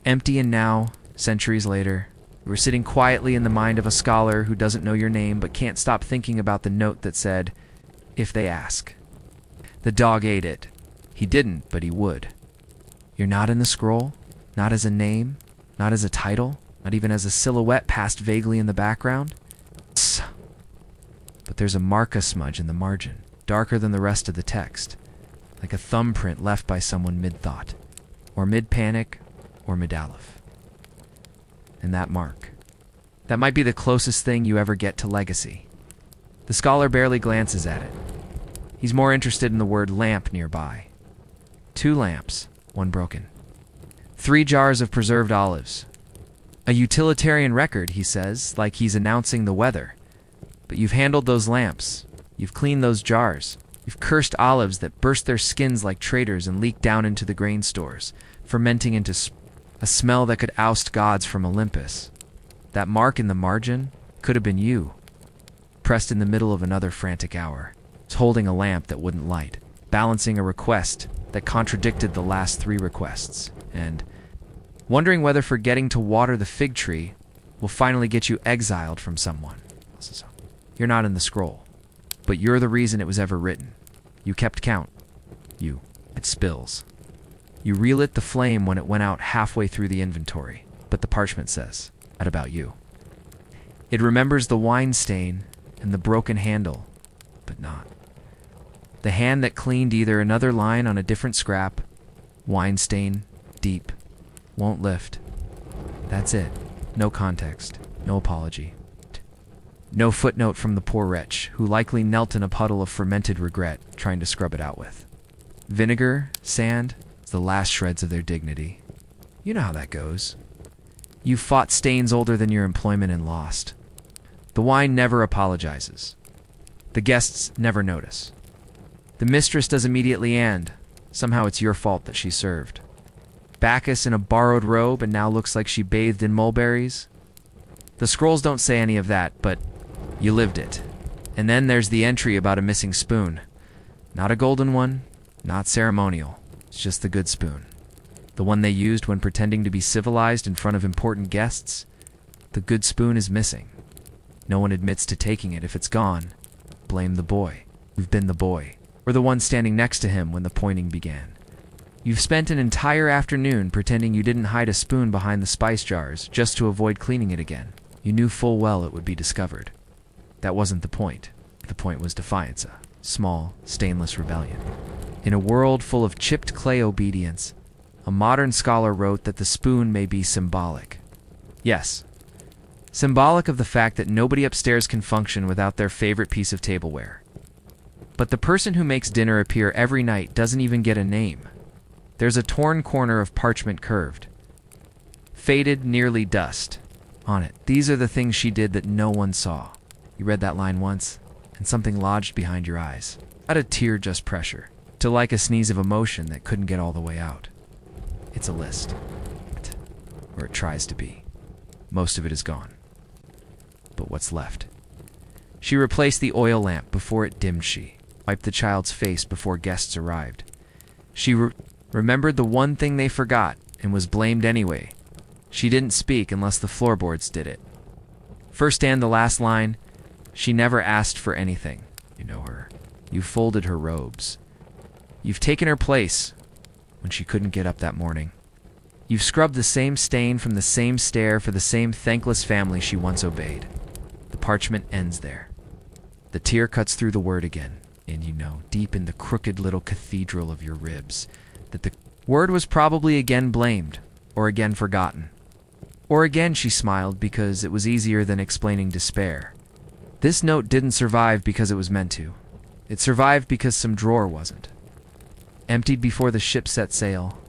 Empty, and now, centuries later, You were sitting quietly in the mind of a scholar who doesn't know your name but can't stop thinking about the note that said, "If they ask." The dog ate it. He didn't, but he would. You're not in the scroll, not as a name, not as a title, not even as a silhouette passed vaguely in the background. Tss. But there's a marca smudge in the margin, darker than the rest of the text, like a thumbprint left by someone mid-thought, or mid-panic, or mid-aleph. And that mark, that might be the closest thing you ever get to legacy. The scholar barely glances at it. He's more interested in the word lamp nearby. 2 lamps, 1 broken. 3 jars of preserved olives. A utilitarian record, he says, like he's announcing the weather. But you've handled those lamps. You've cleaned those jars. You've cursed olives that burst their skins like traitors and leak down into the grain stores, fermenting into a smell that could oust gods from Olympus. That mark in the margin could have been you, pressed in the middle of another frantic hour, holding a lamp that wouldn't light, balancing a request that contradicted the last 3 requests, and wondering whether forgetting to water the fig tree will finally get you exiled from someone. You're not in the scroll, but you're the reason it was ever written. You kept count. It spills. You relit the flame when it went out halfway through the inventory, but the parchment says, "At about you." It remembers the wine stain and the broken handle, but not. The hand that cleaned either another line on a different scrap, wine stain, deep, won't lift. That's it. No context, no apology. No footnote from the poor wretch, who likely knelt in a puddle of fermented regret, trying to scrub it out with. Vinegar, sand, the last shreds of their dignity. You know how that goes. You fought stains older than your employment and lost. The wine never apologizes. The guests never notice. The mistress does immediately, and somehow it's your fault that she served. Bacchus in a borrowed robe and now looks like she bathed in mulberries. The scrolls don't say any of that, but you lived it. And then there's the entry about a missing spoon. Not a golden one, not ceremonial. It's just the good spoon. The one they used when pretending to be civilized in front of important guests. The good spoon is missing. No one admits to taking it. If it's gone, blame the boy. You've been the boy, or the one standing next to him when the pointing began. You've spent an entire afternoon pretending you didn't hide a spoon behind the spice jars just to avoid cleaning it again. You knew full well it would be discovered. That wasn't the point. The point was defiance, a small, stainless rebellion. In a world full of chipped clay obedience, a modern scholar wrote that the spoon may be symbolic. Yes, symbolic of the fact that nobody upstairs can function without their favorite piece of tableware. But the person who makes dinner appear every night doesn't even get a name. There's a torn corner of parchment curved, faded, nearly dust, on it. These are the things she did that no one saw. You read that line once, and something lodged behind your eyes. Not a tear, just pressure. To like a sneeze of emotion that couldn't get all the way out. It's a list. Or it tries to be. Most of it is gone. But what's left? She replaced the oil lamp before it dimmed. She wiped the child's face before guests arrived. She remembered the one thing they forgot and was blamed anyway. She didn't speak unless the floorboards did it. First and the last line, she never asked for anything. You know her. You folded her robes. You've taken her place when she couldn't get up that morning. You've scrubbed the same stain from the same stair for the same thankless family she once obeyed. The parchment ends there. The tear cuts through the word again, and you know, deep in the crooked little cathedral of your ribs, that the word was probably again blamed, or again forgotten. Or again she smiled because it was easier than explaining despair. This note didn't survive because it was meant to. It survived because some drawer wasn't. Emptied before the ship set sail,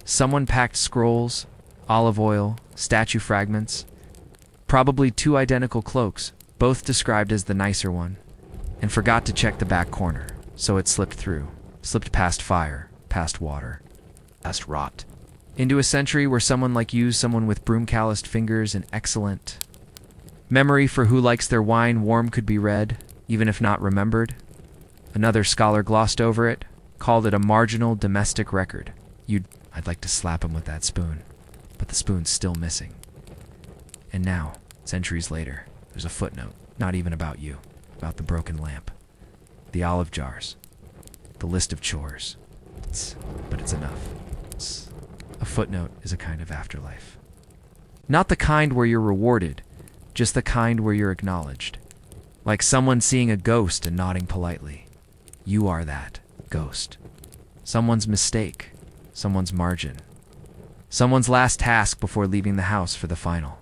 someone packed scrolls, olive oil, statue fragments, probably 2 identical cloaks, both described as the nicer one, and forgot to check the back corner, so it slipped through, slipped past fire, past water, past rot, into a century where someone like you, someone with broom-calloused fingers and excellent memory for who likes their wine warm could be read, even if not remembered. Another scholar glossed over it, called it a marginal domestic record. I'd like to slap him with that spoon, but the spoon's still missing. And now, centuries later, there's a footnote, not even about you, about the broken lamp, the olive jars, the list of chores. But it's enough. A footnote is a kind of afterlife. Not the kind where you're rewarded, just the kind where you're acknowledged. Like someone seeing a ghost and nodding politely. You are that ghost. Someone's mistake, someone's margin, someone's last task before leaving the house for the final.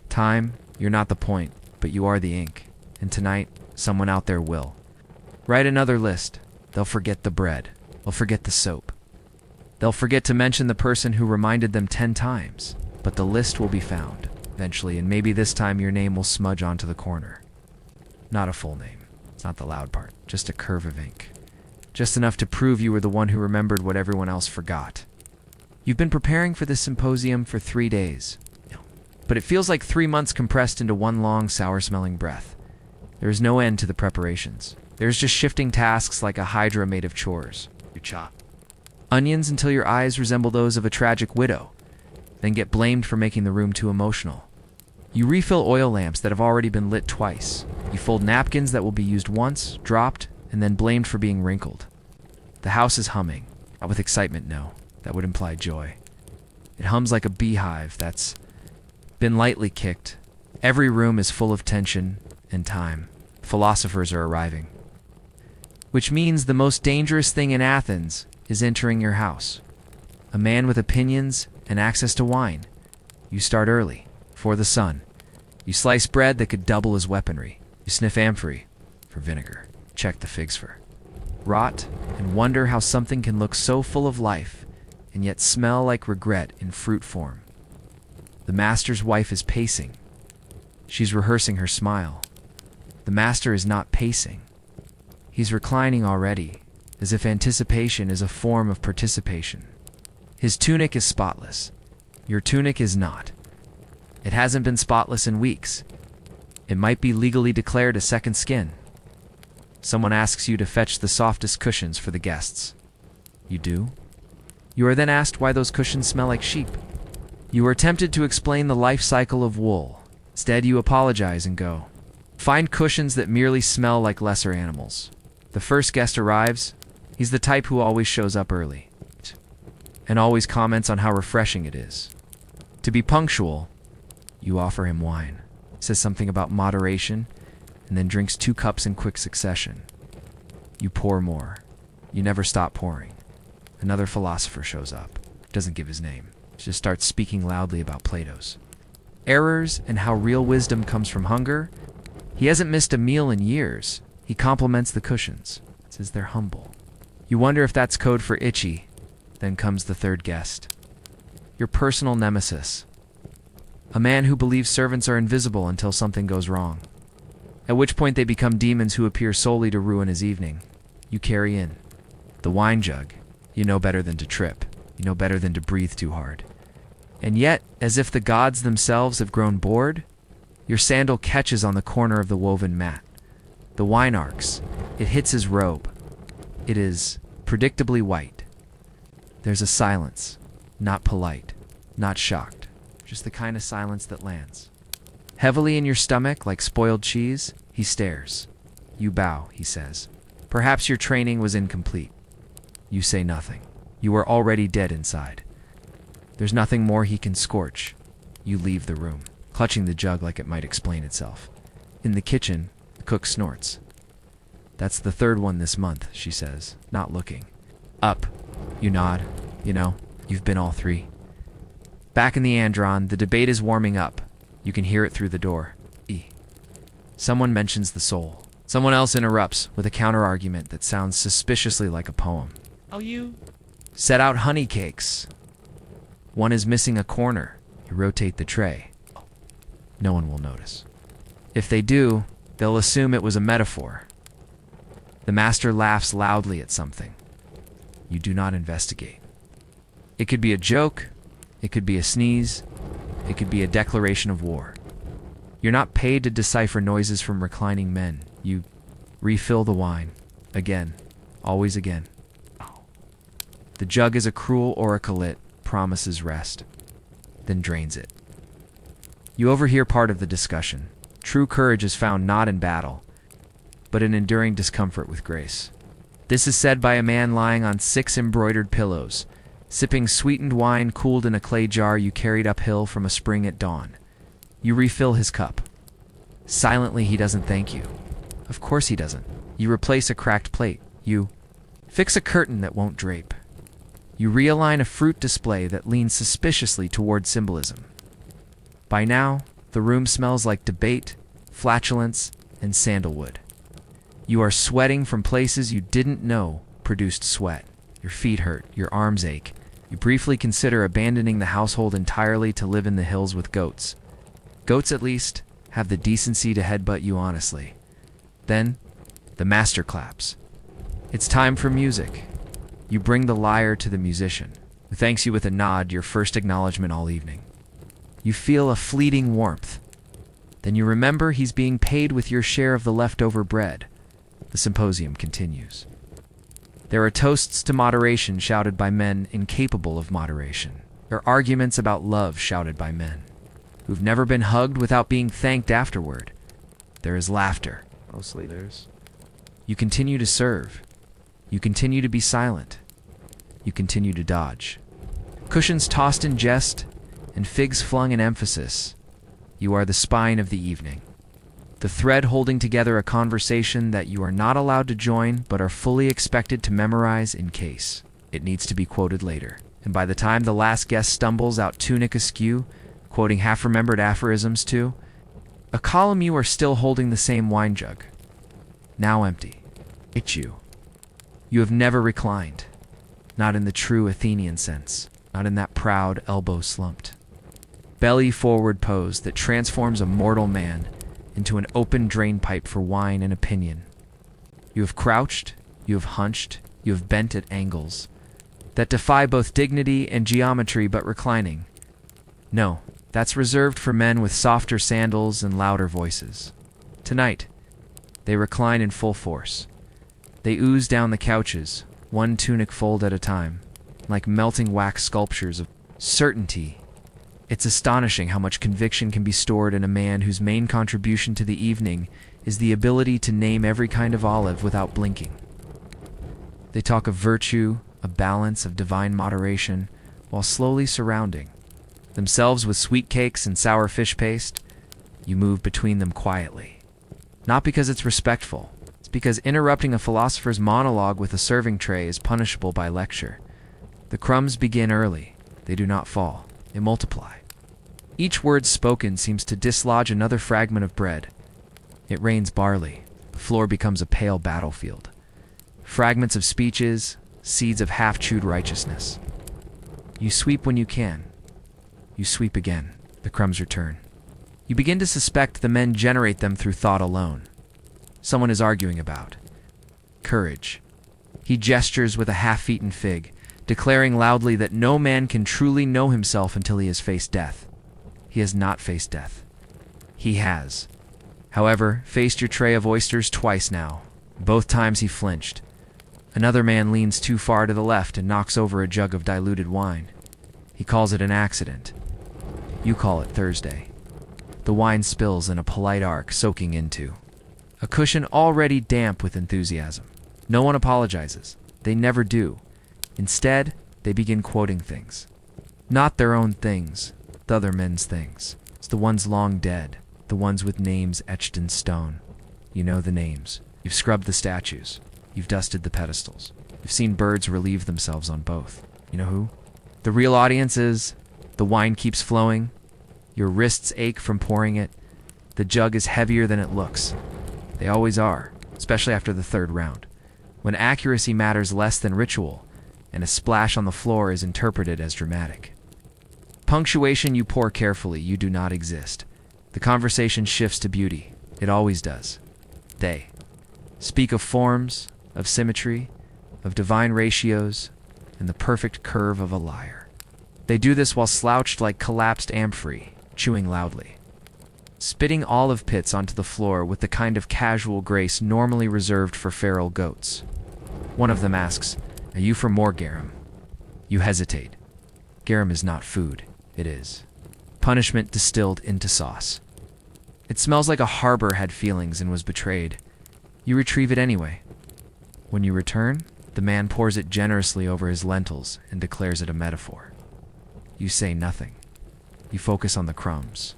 Time, you're not the point, but you are the ink. And tonight, someone out there will. Write another list. They'll forget the bread. They'll forget the soap. They'll forget to mention the person who reminded them 10 times. But the list will be found, eventually, and maybe this time your name will smudge onto the corner. Not a full name. It's not the loud part. Just a curve of ink. Just enough to prove you were the one who remembered what everyone else forgot. You've been preparing for this symposium for 3 days. But it feels like 3 months compressed into one long, sour-smelling breath. There is no end to the preparations. There's just shifting tasks like a hydra made of chores. You chop onions until your eyes resemble those of a tragic widow, then get blamed for making the room too emotional. You refill oil lamps that have already been lit twice. You fold napkins that will be used once, dropped, and then blamed for being wrinkled. The house is humming. Not with excitement, no. That would imply joy. It hums like a beehive that's been lightly kicked. Every room is full of tension and time. Philosophers are arriving. Which means the most dangerous thing in Athens is entering your house. A man with opinions and access to wine. You start early, before the sun. You slice bread that could double as weaponry. You sniff amphorae for vinegar. Check the figs for rot, and wonder how something can look so full of life and yet smell like regret in fruit form. The master's wife is pacing. She's rehearsing her smile. The master is not pacing. He's reclining already, as if anticipation is a form of participation. His tunic is spotless. Your tunic is not. It hasn't been spotless in weeks. It might be legally declared a second skin. Someone asks you to fetch the softest cushions for the guests. You do? You are then asked why those cushions smell like sheep. You are tempted to explain the life cycle of wool. Instead, you apologize and go. Find cushions that merely smell like lesser animals. The first guest arrives. He's the type who always shows up early and always comments on how refreshing it is. To be punctual, you offer him wine, says something about moderation, and then drinks 2 cups in quick succession. You pour more. You never stop pouring. Another philosopher shows up. Doesn't give his name. Just starts speaking loudly about Plato's errors and how real wisdom comes from hunger. He hasn't missed a meal in years. He compliments the cushions. Says they're humble. You wonder if that's code for itchy. Then comes the third guest. Your personal nemesis. A man who believes servants are invisible until something goes wrong. At which point they become demons who appear solely to ruin his evening. You carry in the wine jug. You know better than to trip. You know better than to breathe too hard. And yet, as if the gods themselves have grown bored, your sandal catches on the corner of the woven mat. The wine arcs. It hits his robe. It is predictably white. There's a silence, not polite, not shocked, just the kind of silence that lands. Heavily in your stomach, like spoiled cheese, he stares. You bow, he says. Perhaps your training was incomplete. You say nothing. You are already dead inside. There's nothing more he can scorch. You leave the room, clutching the jug like it might explain itself. In the kitchen, the cook snorts. That's the 3rd one this month, she says, not looking. Up. You nod. You know, you've been all 3. Back in the Andron, the debate is warming up. You can hear it through the door. Someone mentions the soul. Someone else interrupts with a counter-argument that sounds suspiciously like a poem. Oh, you? Set out honeycakes. One is missing a corner. You rotate the tray. No one will notice. If they do, they'll assume it was a metaphor. The master laughs loudly at something. You do not investigate. It could be a joke. It could be a sneeze. It could be a declaration of war. You're not paid to decipher noises from reclining men. You refill the wine. Again. Always again. The jug is a cruel oracle. It promises rest, then drains it. You overhear part of the discussion. True courage is found not in battle, but in enduring discomfort with grace. This is said by a man lying on 6 embroidered pillows, sipping sweetened wine cooled in a clay jar you carried uphill from a spring at dawn. You refill his cup. Silently, he doesn't thank you. Of course he doesn't. You replace a cracked plate. You fix a curtain that won't drape. You realign a fruit display that leans suspiciously toward symbolism. By now, the room smells like debate, flatulence, and sandalwood. You are sweating from places you didn't know produced sweat. Your feet hurt, your arms ache. You briefly consider abandoning the household entirely to live in the hills with goats. Goats, at least, have the decency to headbutt you honestly. Then, the master claps. It's time for music. You bring the lyre to the musician, who thanks you with a nod, your first acknowledgement all evening. You feel a fleeting warmth. Then you remember he's being paid with your share of the leftover bread. The symposium continues. There are toasts to moderation shouted by men incapable of moderation. There are arguments about love shouted by men who've never been hugged without being thanked afterward. There is laughter. Mostly there's. You continue to serve. You continue to be silent. You continue to dodge. Cushions tossed in jest and figs flung in emphasis. You are the spine of the evening. The thread holding together a conversation that you are not allowed to join but are fully expected to memorize in case it needs to be quoted later. And by the time the last guest stumbles out tunic askew, quoting half-remembered aphorisms too, a column you are still holding the same wine jug, now empty. It's you. You have never reclined, not in the true Athenian sense, not in that proud elbow slumped, belly forward pose that transforms a mortal man into an open drain pipe for wine and opinion. You have crouched, you have hunched, you have bent at angles that defy both dignity and geometry, but reclining. No, that's reserved for men with softer sandals and louder voices. Tonight, they recline in full force. They ooze down the couches, one tunic fold at a time, like melting wax sculptures of certainty. It's astonishing how much conviction can be stored in a man whose main contribution to the evening is the ability to name every kind of olive without blinking. They talk of virtue, a balance of divine moderation, while slowly surrounding themselves with sweet cakes and sour fish paste. You move between them quietly. Not because it's respectful, it's because interrupting a philosopher's monologue with a serving tray is punishable by lecture. The crumbs begin early. They do not fall. They multiply. Each word spoken seems to dislodge another fragment of bread. It rains barley. The floor becomes a pale battlefield. Fragments of speeches, seeds of half-chewed righteousness. You sweep when you can. You sweep again. The crumbs return. You begin to suspect the men generate them through thought alone. Someone is arguing about courage. He gestures with a half-eaten fig, declaring loudly that no man can truly know himself until he has faced death. He has not faced death. He has, however, faced your tray of oysters twice now. Both times he flinched. Another man leans too far to the left and knocks over a jug of diluted wine. He calls it an accident. You call it Thursday. The wine spills in a polite arc, soaking into a cushion already damp with enthusiasm. No one apologizes. They never do. Instead, they begin quoting things. Not their own things, the other men's things. It's the ones long dead, the ones with names etched in stone. You know the names. You've scrubbed the statues. You've dusted the pedestals. You've seen birds relieve themselves on both. You know who? The real audience is. The wine keeps flowing. Your wrists ache from pouring it. The jug is heavier than it looks. They always are, especially after the third round, when accuracy matters less than ritual, and a splash on the floor is interpreted as dramatic. Punctuation you pour carefully, you do not exist. The conversation shifts to beauty. It always does. They speak of forms, of symmetry, of divine ratios, and the perfect curve of a lyre. They do this while slouched like collapsed amphorae, chewing loudly, spitting olive pits onto the floor with the kind of casual grace normally reserved for feral goats. One of them asks, "Are you for more garum?" You hesitate. Garum is not food. It is punishment distilled into sauce. It smells like a harbor had feelings and was betrayed. You retrieve it anyway. When you return, the man pours it generously over his lentils and declares it a metaphor. You say nothing. You focus on the crumbs.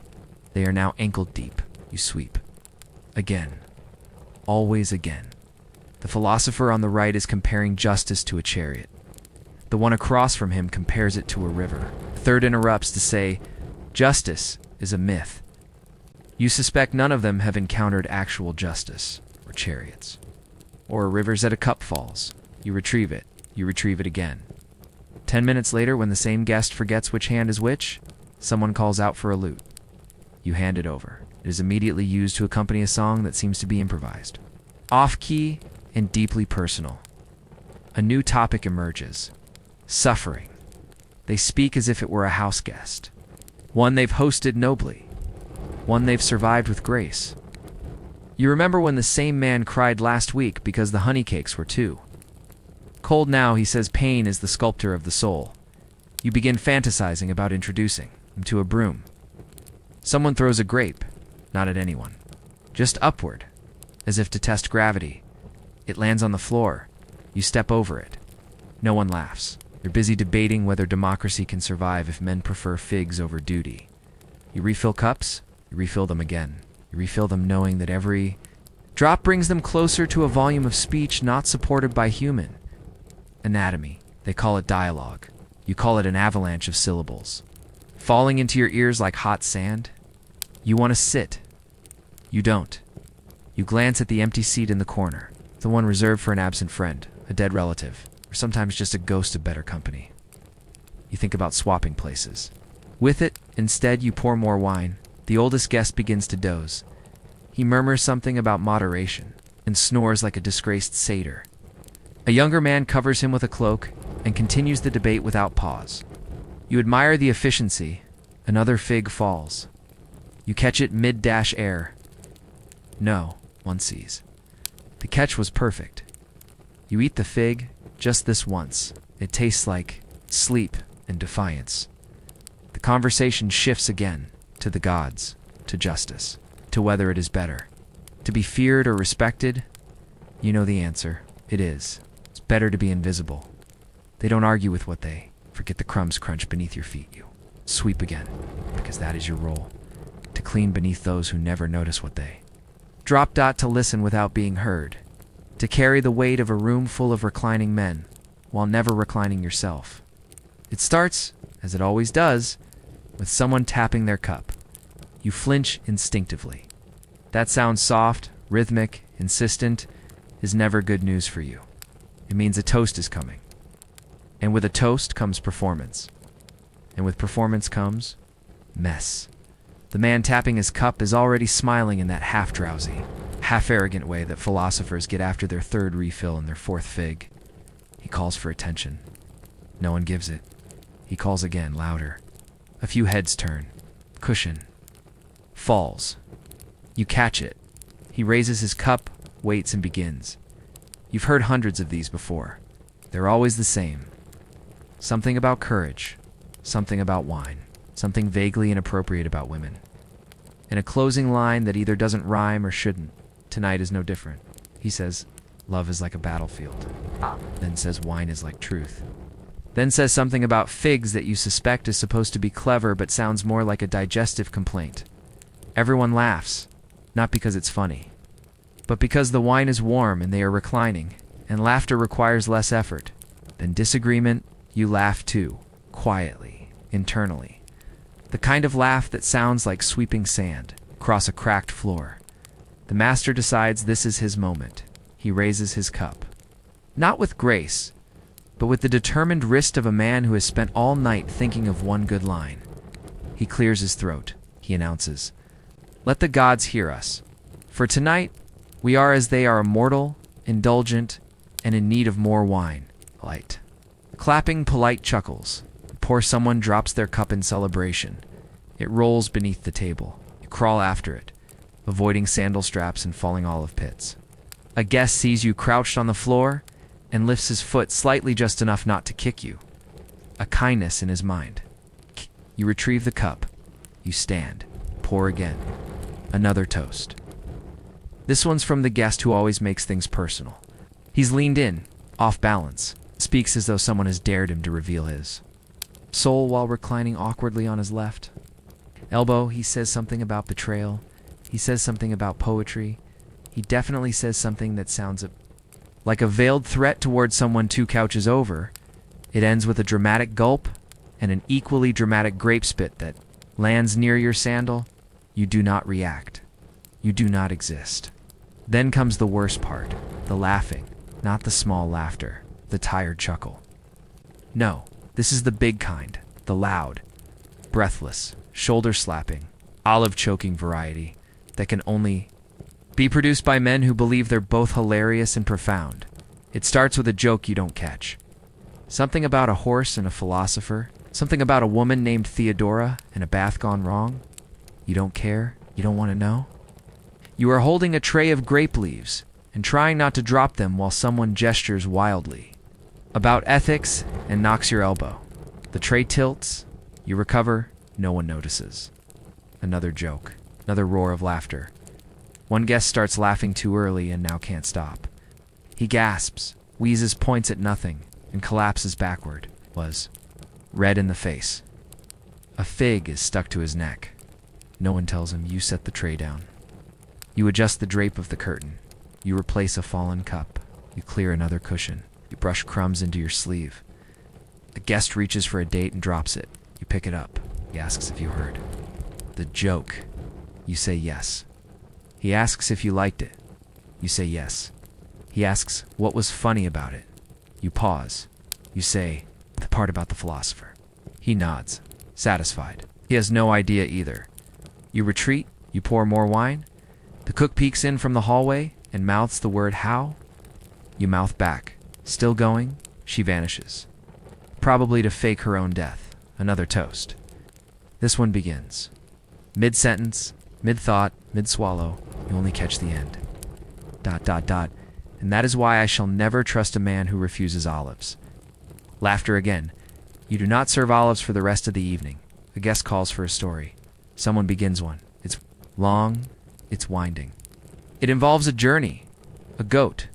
They are now ankle deep. You sweep. Again. Always again. The philosopher on the right is comparing justice to a chariot. The one across from him compares it to a river. The third interrupts to say, justice is a myth. You suspect none of them have encountered actual justice, or chariots, or rivers that a cup falls. You retrieve it. You retrieve it again. 10 minutes later, when the same guest forgets which hand is which, someone calls out for a lute. You hand it over. It is immediately used to accompany a song that seems to be improvised. Off-key and deeply personal. A new topic emerges. Suffering. They speak as if it were a house guest. One they've hosted nobly. One they've survived with grace. You remember when the same man cried last week because the honeycakes were too. Cold now, he says pain is the sculptor of the soul. You begin fantasizing about introducing him to a broom. Someone throws a grape, not at anyone, just upward, as if to test gravity. It lands on the floor. You step over it. No one laughs. They're busy debating whether democracy can survive if men prefer figs over duty. You refill cups, you refill them again. You refill them knowing that every drop brings them closer to a volume of speech not supported by human anatomy. They call it dialogue. You call it an avalanche of syllables, falling into your ears like hot sand. You want to sit. You don't. You glance at the empty seat in the corner, the one reserved for an absent friend, a dead relative, or sometimes just a ghost of better company. You think about swapping places. With it, instead, you pour more wine. The oldest guest begins to doze. He murmurs something about moderation and snores like a disgraced satyr. A younger man covers him with a cloak and continues the debate without pause. You admire the efficiency. Another fig falls. You catch it mid-dash air. No, one sees. The catch was perfect. You eat the fig just this once. It tastes like sleep and defiance. The conversation shifts again to the gods, to justice, to whether it is better to be feared or respected. You know the answer. It is. It's better to be invisible. They don't argue with what they forget. The crumbs crunch beneath your feet. You sweep again, because that is your role, to clean beneath those who never notice what they drop. To listen without being heard, to carry the weight of a room full of reclining men while never reclining yourself. It starts, as it always does, with someone tapping their cup. You flinch instinctively. That sounds soft, rhythmic, insistent, is never good news for you. It means a toast is coming. And with a toast comes performance. And with performance comes mess. The man tapping his cup is already smiling in that half-drowsy, half-arrogant way that philosophers get after their third refill and their fourth fig. He calls for attention. No one gives it. He calls again, louder. A few heads turn. Cushion. Falls. You catch it. He raises his cup, waits, and begins. You've heard hundreds of these before. They're always the same. Something about courage. Something about wine. Something vaguely inappropriate about women. And a closing line that either doesn't rhyme or shouldn't. Tonight is no different. He says, love is like a battlefield. Then says wine is like truth. Then says something about figs that you suspect is supposed to be clever but sounds more like a digestive complaint. Everyone laughs, not because it's funny, but because the wine is warm and they are reclining, and laughter requires less effort. Then disagreement, you laugh too, quietly, internally. The kind of laugh that sounds like sweeping sand across a cracked floor. The master decides this is his moment. He raises his cup. Not with grace, but with the determined wrist of a man who has spent all night thinking of one good line. He clears his throat. He announces, "Let the gods hear us. For tonight, we are as they are, immortal, indulgent, and in need of more wine." Light. Clapping polite chuckles. Poor someone drops their cup in celebration. It rolls beneath the table. You crawl after it, avoiding sandal straps and falling olive pits. A guest sees you crouched on the floor and lifts his foot slightly just enough not to kick you. A kindness in his mind. You retrieve the cup. You stand. Pour again. Another toast. This one's from the guest who always makes things personal. He's leaned in, off balance, speaks as though someone has dared him to reveal his soul while reclining awkwardly on his left elbow. He says something about betrayal. He says something about poetry. He definitely says something that sounds like a veiled threat towards someone 2 couches over. It ends with a dramatic gulp and an equally dramatic grape spit that lands near your sandal. You do not react. You do not exist. Then comes the worst part, the laughing, not the small laughter, the tired chuckle. No, this is the big kind, the loud, breathless, shoulder-slapping, olive-choking variety that can only be produced by men who believe they're both hilarious and profound. It starts with a joke you don't catch. Something about a horse and a philosopher. Something about a woman named Theodora and a bath gone wrong. You don't care? You don't want to know? You are holding a tray of grape leaves and trying not to drop them while someone gestures wildly about ethics and knocks your elbow. The tray tilts. You recover. No one notices. Another joke. Another roar of laughter. One guest starts laughing too early and now can't stop. He gasps, wheezes, points at nothing, and collapses backward. Was red in the face. A fig is stuck to his neck. No one tells him. You set the tray down. You adjust the drape of the curtain. You replace a fallen cup. You clear another cushion. You brush crumbs into your sleeve. A guest reaches for a date and drops it. You pick it up. He asks if you heard the joke. You say yes. He asks if you liked it. You say yes. He asks what was funny about it. You pause. You say, the part about the philosopher. He nods, satisfied. He has no idea either. You retreat. You pour more wine. The cook peeks in from the hallway and mouths the word how. You mouth back. Still going. She vanishes. Probably to fake her own death. Another toast. This one begins. Mid-sentence, mid-thought, mid-swallow, you only catch the end. ... And that is why I shall never trust a man who refuses olives. Laughter again. You do not serve olives for the rest of the evening. A guest calls for a story. Someone begins one. It's long, it's winding. It involves a journey, a goat,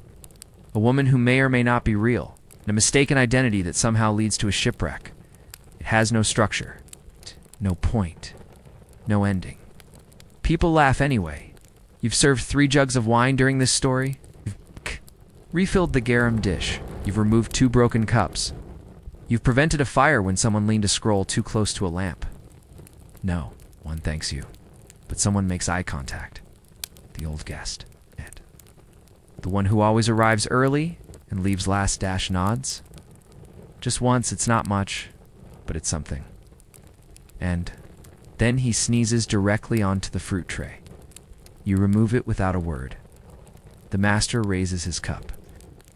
a woman who may or may not be real, and a mistaken identity that somehow leads to a shipwreck. It has no structure, no point, no ending. People laugh anyway. You've served 3 jugs of wine during this story. You've refilled the garum dish. You've removed 2 broken cups. You've prevented a fire when someone leaned a scroll too close to a lamp. No, one thanks you, but someone makes eye contact. The old guest. Ed. The one who always arrives early and leaves last dash nods. Just once, it's not much, but it's something. And then he sneezes directly onto the fruit tray. You remove it without a word. The master raises his cup.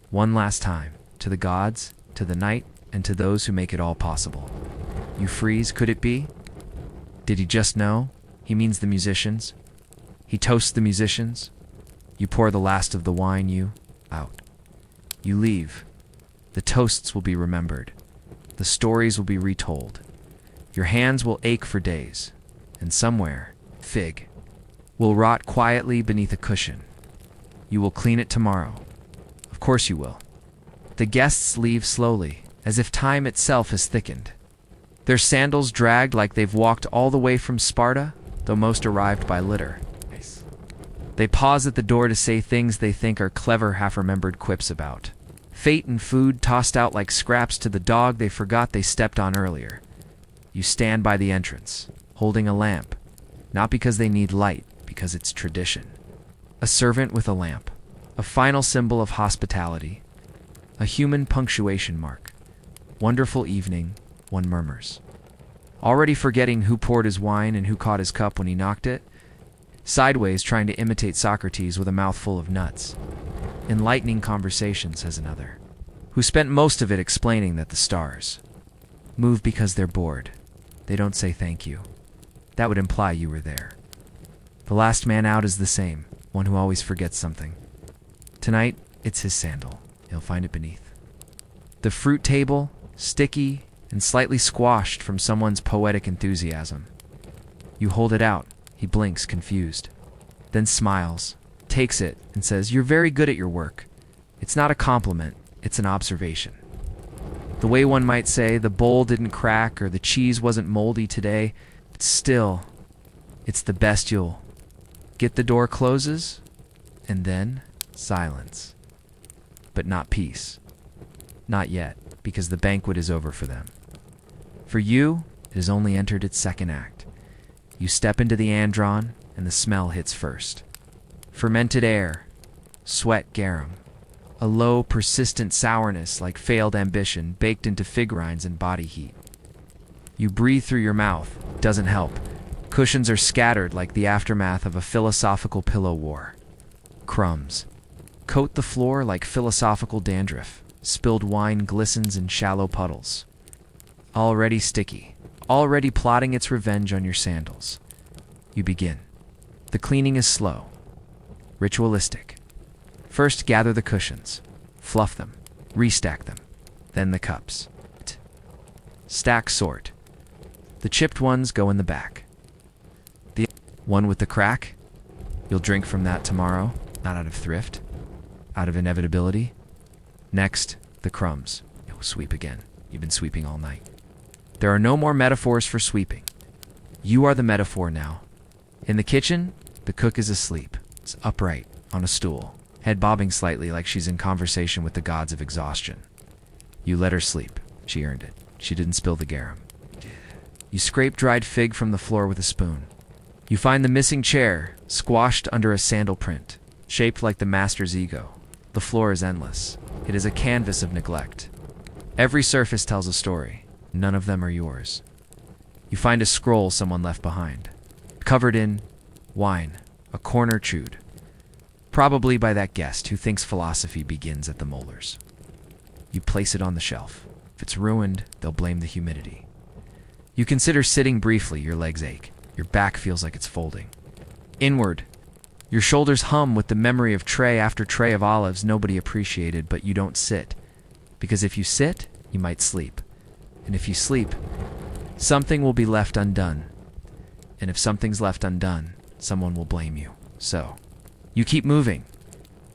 One last time, to the gods, to the night, and to those who make it all possible. You freeze. Could it be? Did he just know? He means the musicians. He toasts the musicians. You pour the last of the wine. You out. You leave. The toasts will be remembered. The stories will be retold. Your hands will ache for days. And somewhere, fig will rot quietly beneath a cushion. You will clean it tomorrow. Of course you will. The guests leave slowly, as if time itself has thickened. Their sandals dragged like they've walked all the way from Sparta, though most arrived by litter. They pause at the door to say things they think are clever, half-remembered quips about fate and food, tossed out like scraps to the dog they forgot they stepped on earlier. You stand by the entrance, holding a lamp, not because they need light, because it's tradition. A servant with a lamp, a final symbol of hospitality, a human punctuation mark. Wonderful evening, one murmurs. Already forgetting who poured his wine and who caught his cup when he knocked it, sideways trying to imitate Socrates with a mouthful of nuts. Enlightening conversation, says another, who spent most of it explaining that the stars move because they're bored. They don't say thank you. That would imply you were there. The last man out is the same, one who always forgets something. Tonight, it's his sandal. He'll find it beneath. The fruit table, sticky and slightly squashed from someone's poetic enthusiasm. You hold it out. He blinks, confused. Then smiles, takes it, and says, "You're very good at your work." It's not a compliment, it's an observation. The way one might say the bowl didn't crack or the cheese wasn't moldy today, but still, it's the best you'll get. The door closes, and then silence. But not peace. Not yet, because the banquet is over for them. For you, it has only entered its second act. You step into the andron, and the smell hits first. Fermented air, sweat garum, a low, persistent sourness like failed ambition baked into fig rinds and body heat. You breathe through your mouth. Doesn't help. Cushions are scattered like the aftermath of a philosophical pillow war. Crumbs coat the floor like philosophical dandruff. Spilled wine glistens in shallow puddles. Already sticky, already plotting its revenge on your sandals. You begin. The cleaning is slow, ritualistic. First, gather the cushions, fluff them, restack them, then the cups. Stack sort. The chipped ones go in the back. The one with the crack, you'll drink from that tomorrow, not out of thrift, out of inevitability. Next, the crumbs. You'll sweep again. You've been sweeping all night. There are no more metaphors for sweeping. You are the metaphor now. In the kitchen, the cook is asleep. It's upright, on a stool, head bobbing slightly like she's in conversation with the gods of exhaustion. You let her sleep. She earned it. She didn't spill the garum. You scrape dried fig from the floor with a spoon. You find the missing chair, squashed under a sandal print, shaped like the master's ego. The floor is endless. It is a canvas of neglect. Every surface tells a story. None of them are yours. You find a scroll someone left behind, covered in wine, a corner chewed. Probably by that guest who thinks philosophy begins at the molars. You place it on the shelf. If it's ruined, they'll blame the humidity. You consider sitting briefly. Your legs ache. Your back feels like it's folding. Inward, your shoulders hum with the memory of tray after tray of olives nobody appreciated, but you don't sit. Because if you sit, you might sleep. And if you sleep, something will be left undone. And if something's left undone, someone will blame you. So, you keep moving.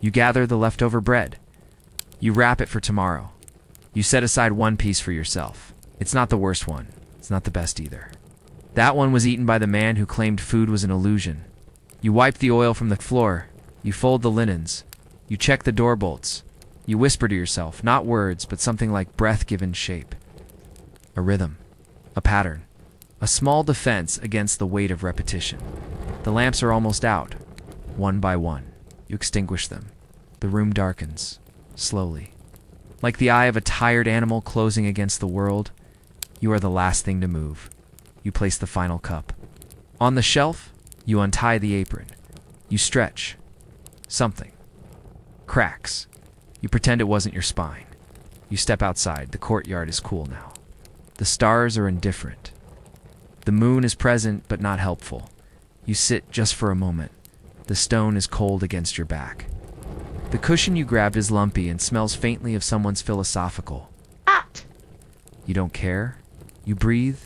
You gather the leftover bread. You wrap it for tomorrow. You set aside one piece for yourself. It's not the worst one. It's not the best either. That one was eaten by the man who claimed food was an illusion. You wipe the oil from the floor. You fold the linens. You check the door bolts. You whisper to yourself, not words, but something like breath given shape. A rhythm. A pattern. A small defense against the weight of repetition. The lamps are almost out. One by one. You extinguish them. The room darkens. Slowly. Like the eye of a tired animal closing against the world, you are the last thing to move. You place the final cup. On the shelf, you untie the apron. You stretch. Something cracks. You pretend it wasn't your spine. You step outside. The courtyard is cool now. The stars are indifferent. The moon is present but not helpful. You sit just for a moment. The stone is cold against your back. The cushion you grabbed is lumpy and smells faintly of someone's philosophical. You don't care. You breathe.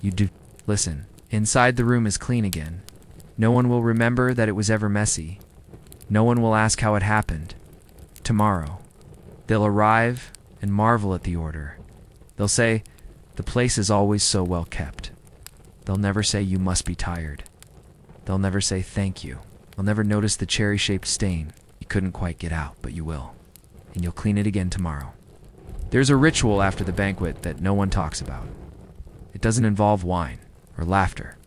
You do. Listen, inside the room is clean again. No one will remember that it was ever messy. No one will ask how it happened. Tomorrow, they'll arrive and marvel at the order. They'll say, the place is always so well kept. They'll never say you must be tired. They'll never say thank you. They'll never notice the cherry-shaped stain you couldn't quite get out, but you will. And you'll clean it again tomorrow. There's a ritual after the banquet that no one talks about. It doesn't involve wine, or laughter,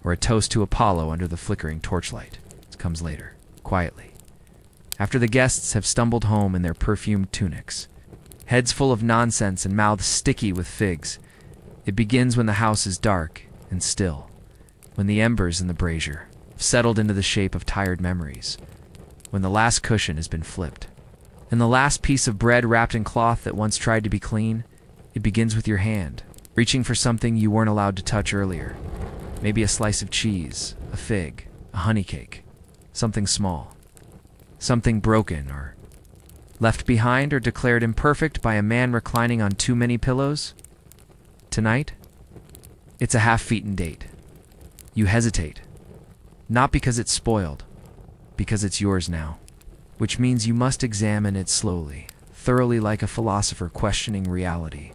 or a toast to Apollo under the flickering torchlight. It comes later, quietly. After the guests have stumbled home in their perfumed tunics, heads full of nonsense and mouths sticky with figs, it begins when the house is dark and still, when the embers in the brazier have settled into the shape of tired memories, when the last cushion has been flipped, and the last piece of bread wrapped in cloth that once tried to be clean. It begins with your hand, reaching for something you weren't allowed to touch earlier. Maybe a slice of cheese, a fig, a honeycake, something small, something broken or left behind or declared imperfect by a man reclining on too many pillows. Tonight, it's a half-eaten date. You hesitate. Not because it's spoiled, because it's yours now. Which means you must examine it slowly, thoroughly, like a philosopher questioning reality.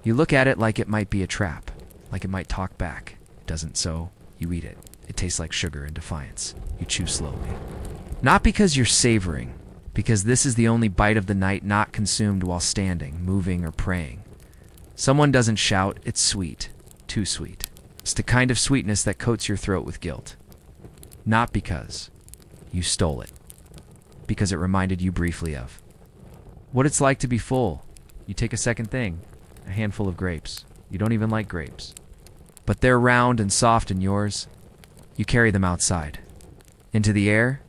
You look at it like it might be a trap, like it might talk back. It doesn't, so you eat it. It tastes like sugar in defiance. You chew slowly. Not because you're savoring, because this is the only bite of the night not consumed while standing, moving, or praying. Someone doesn't shout, it's sweet. Too sweet. It's the kind of sweetness that coats your throat with guilt. Not because you stole it, because it reminded you briefly of what it's like to be full. You take a second thing, a handful of grapes. You don't even like grapes. But they're round and soft and yours. You carry them outside. Into the air,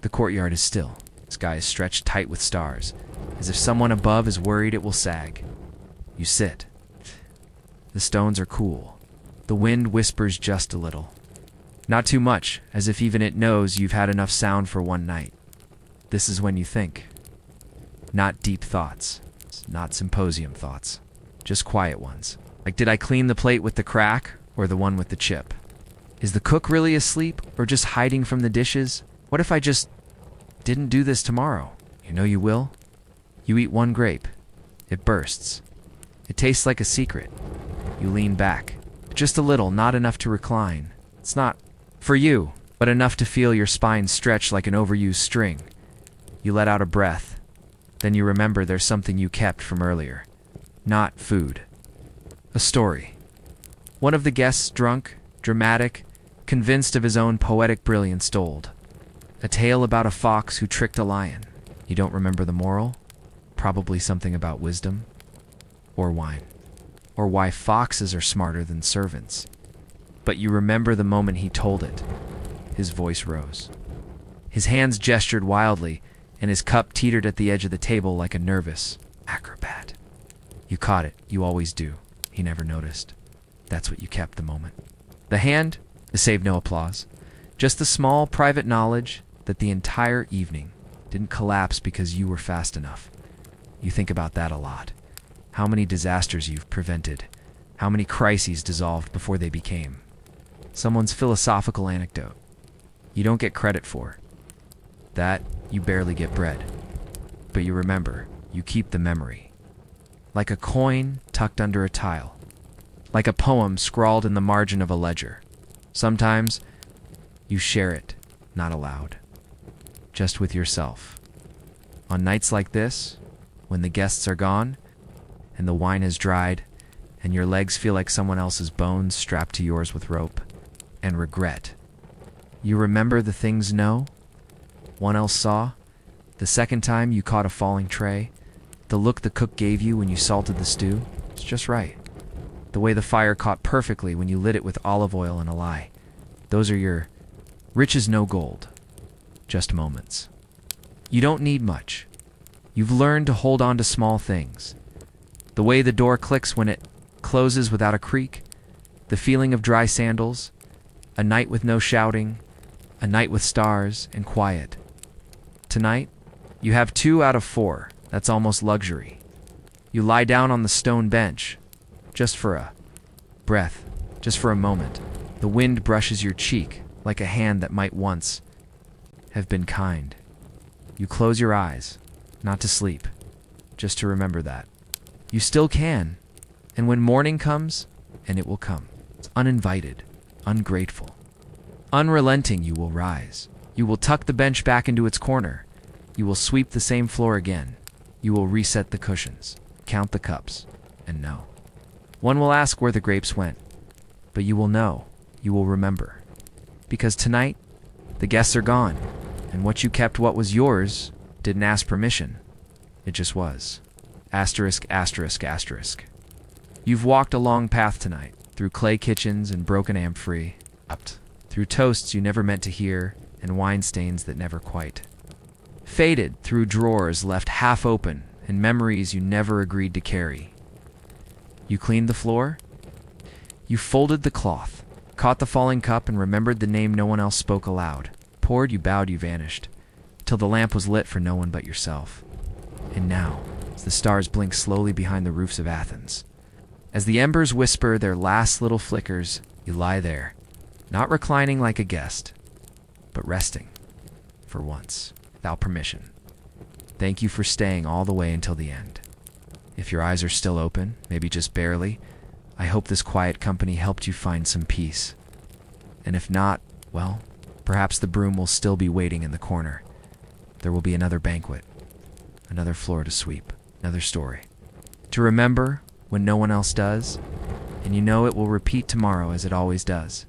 the courtyard is still. The sky is stretched tight with stars, as if someone above is worried it will sag. You sit. The stones are cool. The wind whispers just a little. Not too much, as if even it knows you've had enough sound for one night. This is when you think. Not deep thoughts. Not symposium thoughts. Just quiet ones. Like, did I clean the plate with the crack or the one with the chip? Is the cook really asleep or just hiding from the dishes? What if I just didn't do this tomorrow? You know you will. You eat one grape. It bursts. It tastes like a secret. You lean back. Just a little, not enough to recline. It's not for you, but enough to feel your spine stretch like an overused string. You let out a breath. Then you remember there's something you kept from earlier. Not food. A story. One of the guests, drunk, dramatic, convinced of his own poetic brilliance, told. A tale about a fox who tricked a lion. You don't remember the moral? Probably something about wisdom. Or wine. Or why foxes are smarter than servants. But you remember the moment he told it. His voice rose. His hands gestured wildly, and his cup teetered at the edge of the table like a nervous acrobat. You caught it. You always do. He never noticed. That's what you kept the moment. The hand saved no applause. Just the small, private knowledge that the entire evening didn't collapse because you were fast enough. You think about that a lot. How many disasters you've prevented. How many crises dissolved before they became. Someone's philosophical anecdote. You don't get credit for. That, you barely get bread. But you remember. You keep the memory. Like a coin tucked under a tile. Like a poem scrawled in the margin of a ledger. Sometimes, you share it, not aloud. Just with yourself. On nights like this, when the guests are gone, and the wine has dried, and your legs feel like someone else's bones strapped to yours with rope, and regret. You remember the things no one else saw? The second time you caught a falling tray? The look the cook gave you when you salted the stew? It's just right. The way the fire caught perfectly when you lit it with olive oil and a lie. Those are your rich as no gold. Just moments. You don't need much. You've learned to hold on to small things. The way the door clicks when it closes without a creak. The feeling of dry sandals. A night with no shouting. A night with stars and quiet. Tonight, you have 2 out of 4. That's almost luxury. You lie down on the stone bench. Just for a breath. Just for a moment. The wind brushes your cheek like a hand that might once have been kind. You close your eyes, not to sleep, just to remember that. You still can, and when morning comes, and it will come, it's uninvited, ungrateful. Unrelenting, you will rise. You will tuck the bench back into its corner. You will sweep the same floor again. You will reset the cushions, count the cups, and know. One will ask where the grapes went, but you will know, you will remember. Because tonight, the guests are gone, and what you kept, what was yours, didn't ask permission. It just was. Asterisk, asterisk, asterisk. You've walked a long path tonight, through clay kitchens and broken amphorae, through toasts you never meant to hear, and wine stains that never quite faded, through drawers left half open, and memories you never agreed to carry. You cleaned the floor? You folded the cloth, caught the falling cup, and remembered the name no one else spoke aloud. Poured, you bowed, you vanished, till the lamp was lit for no one but yourself. And now, as the stars blink slowly behind the roofs of Athens, as the embers whisper their last little flickers, you lie there, Not reclining like a guest, but resting, for once, without permission. Thank you for staying all the way until the end. If your eyes are still open, maybe just barely, I hope this quiet company helped you find some peace. And if not, well, perhaps the broom will still be waiting in the corner. There will be another banquet, another floor to sweep, another story to remember when no one else does, and you know it will repeat tomorrow as it always does.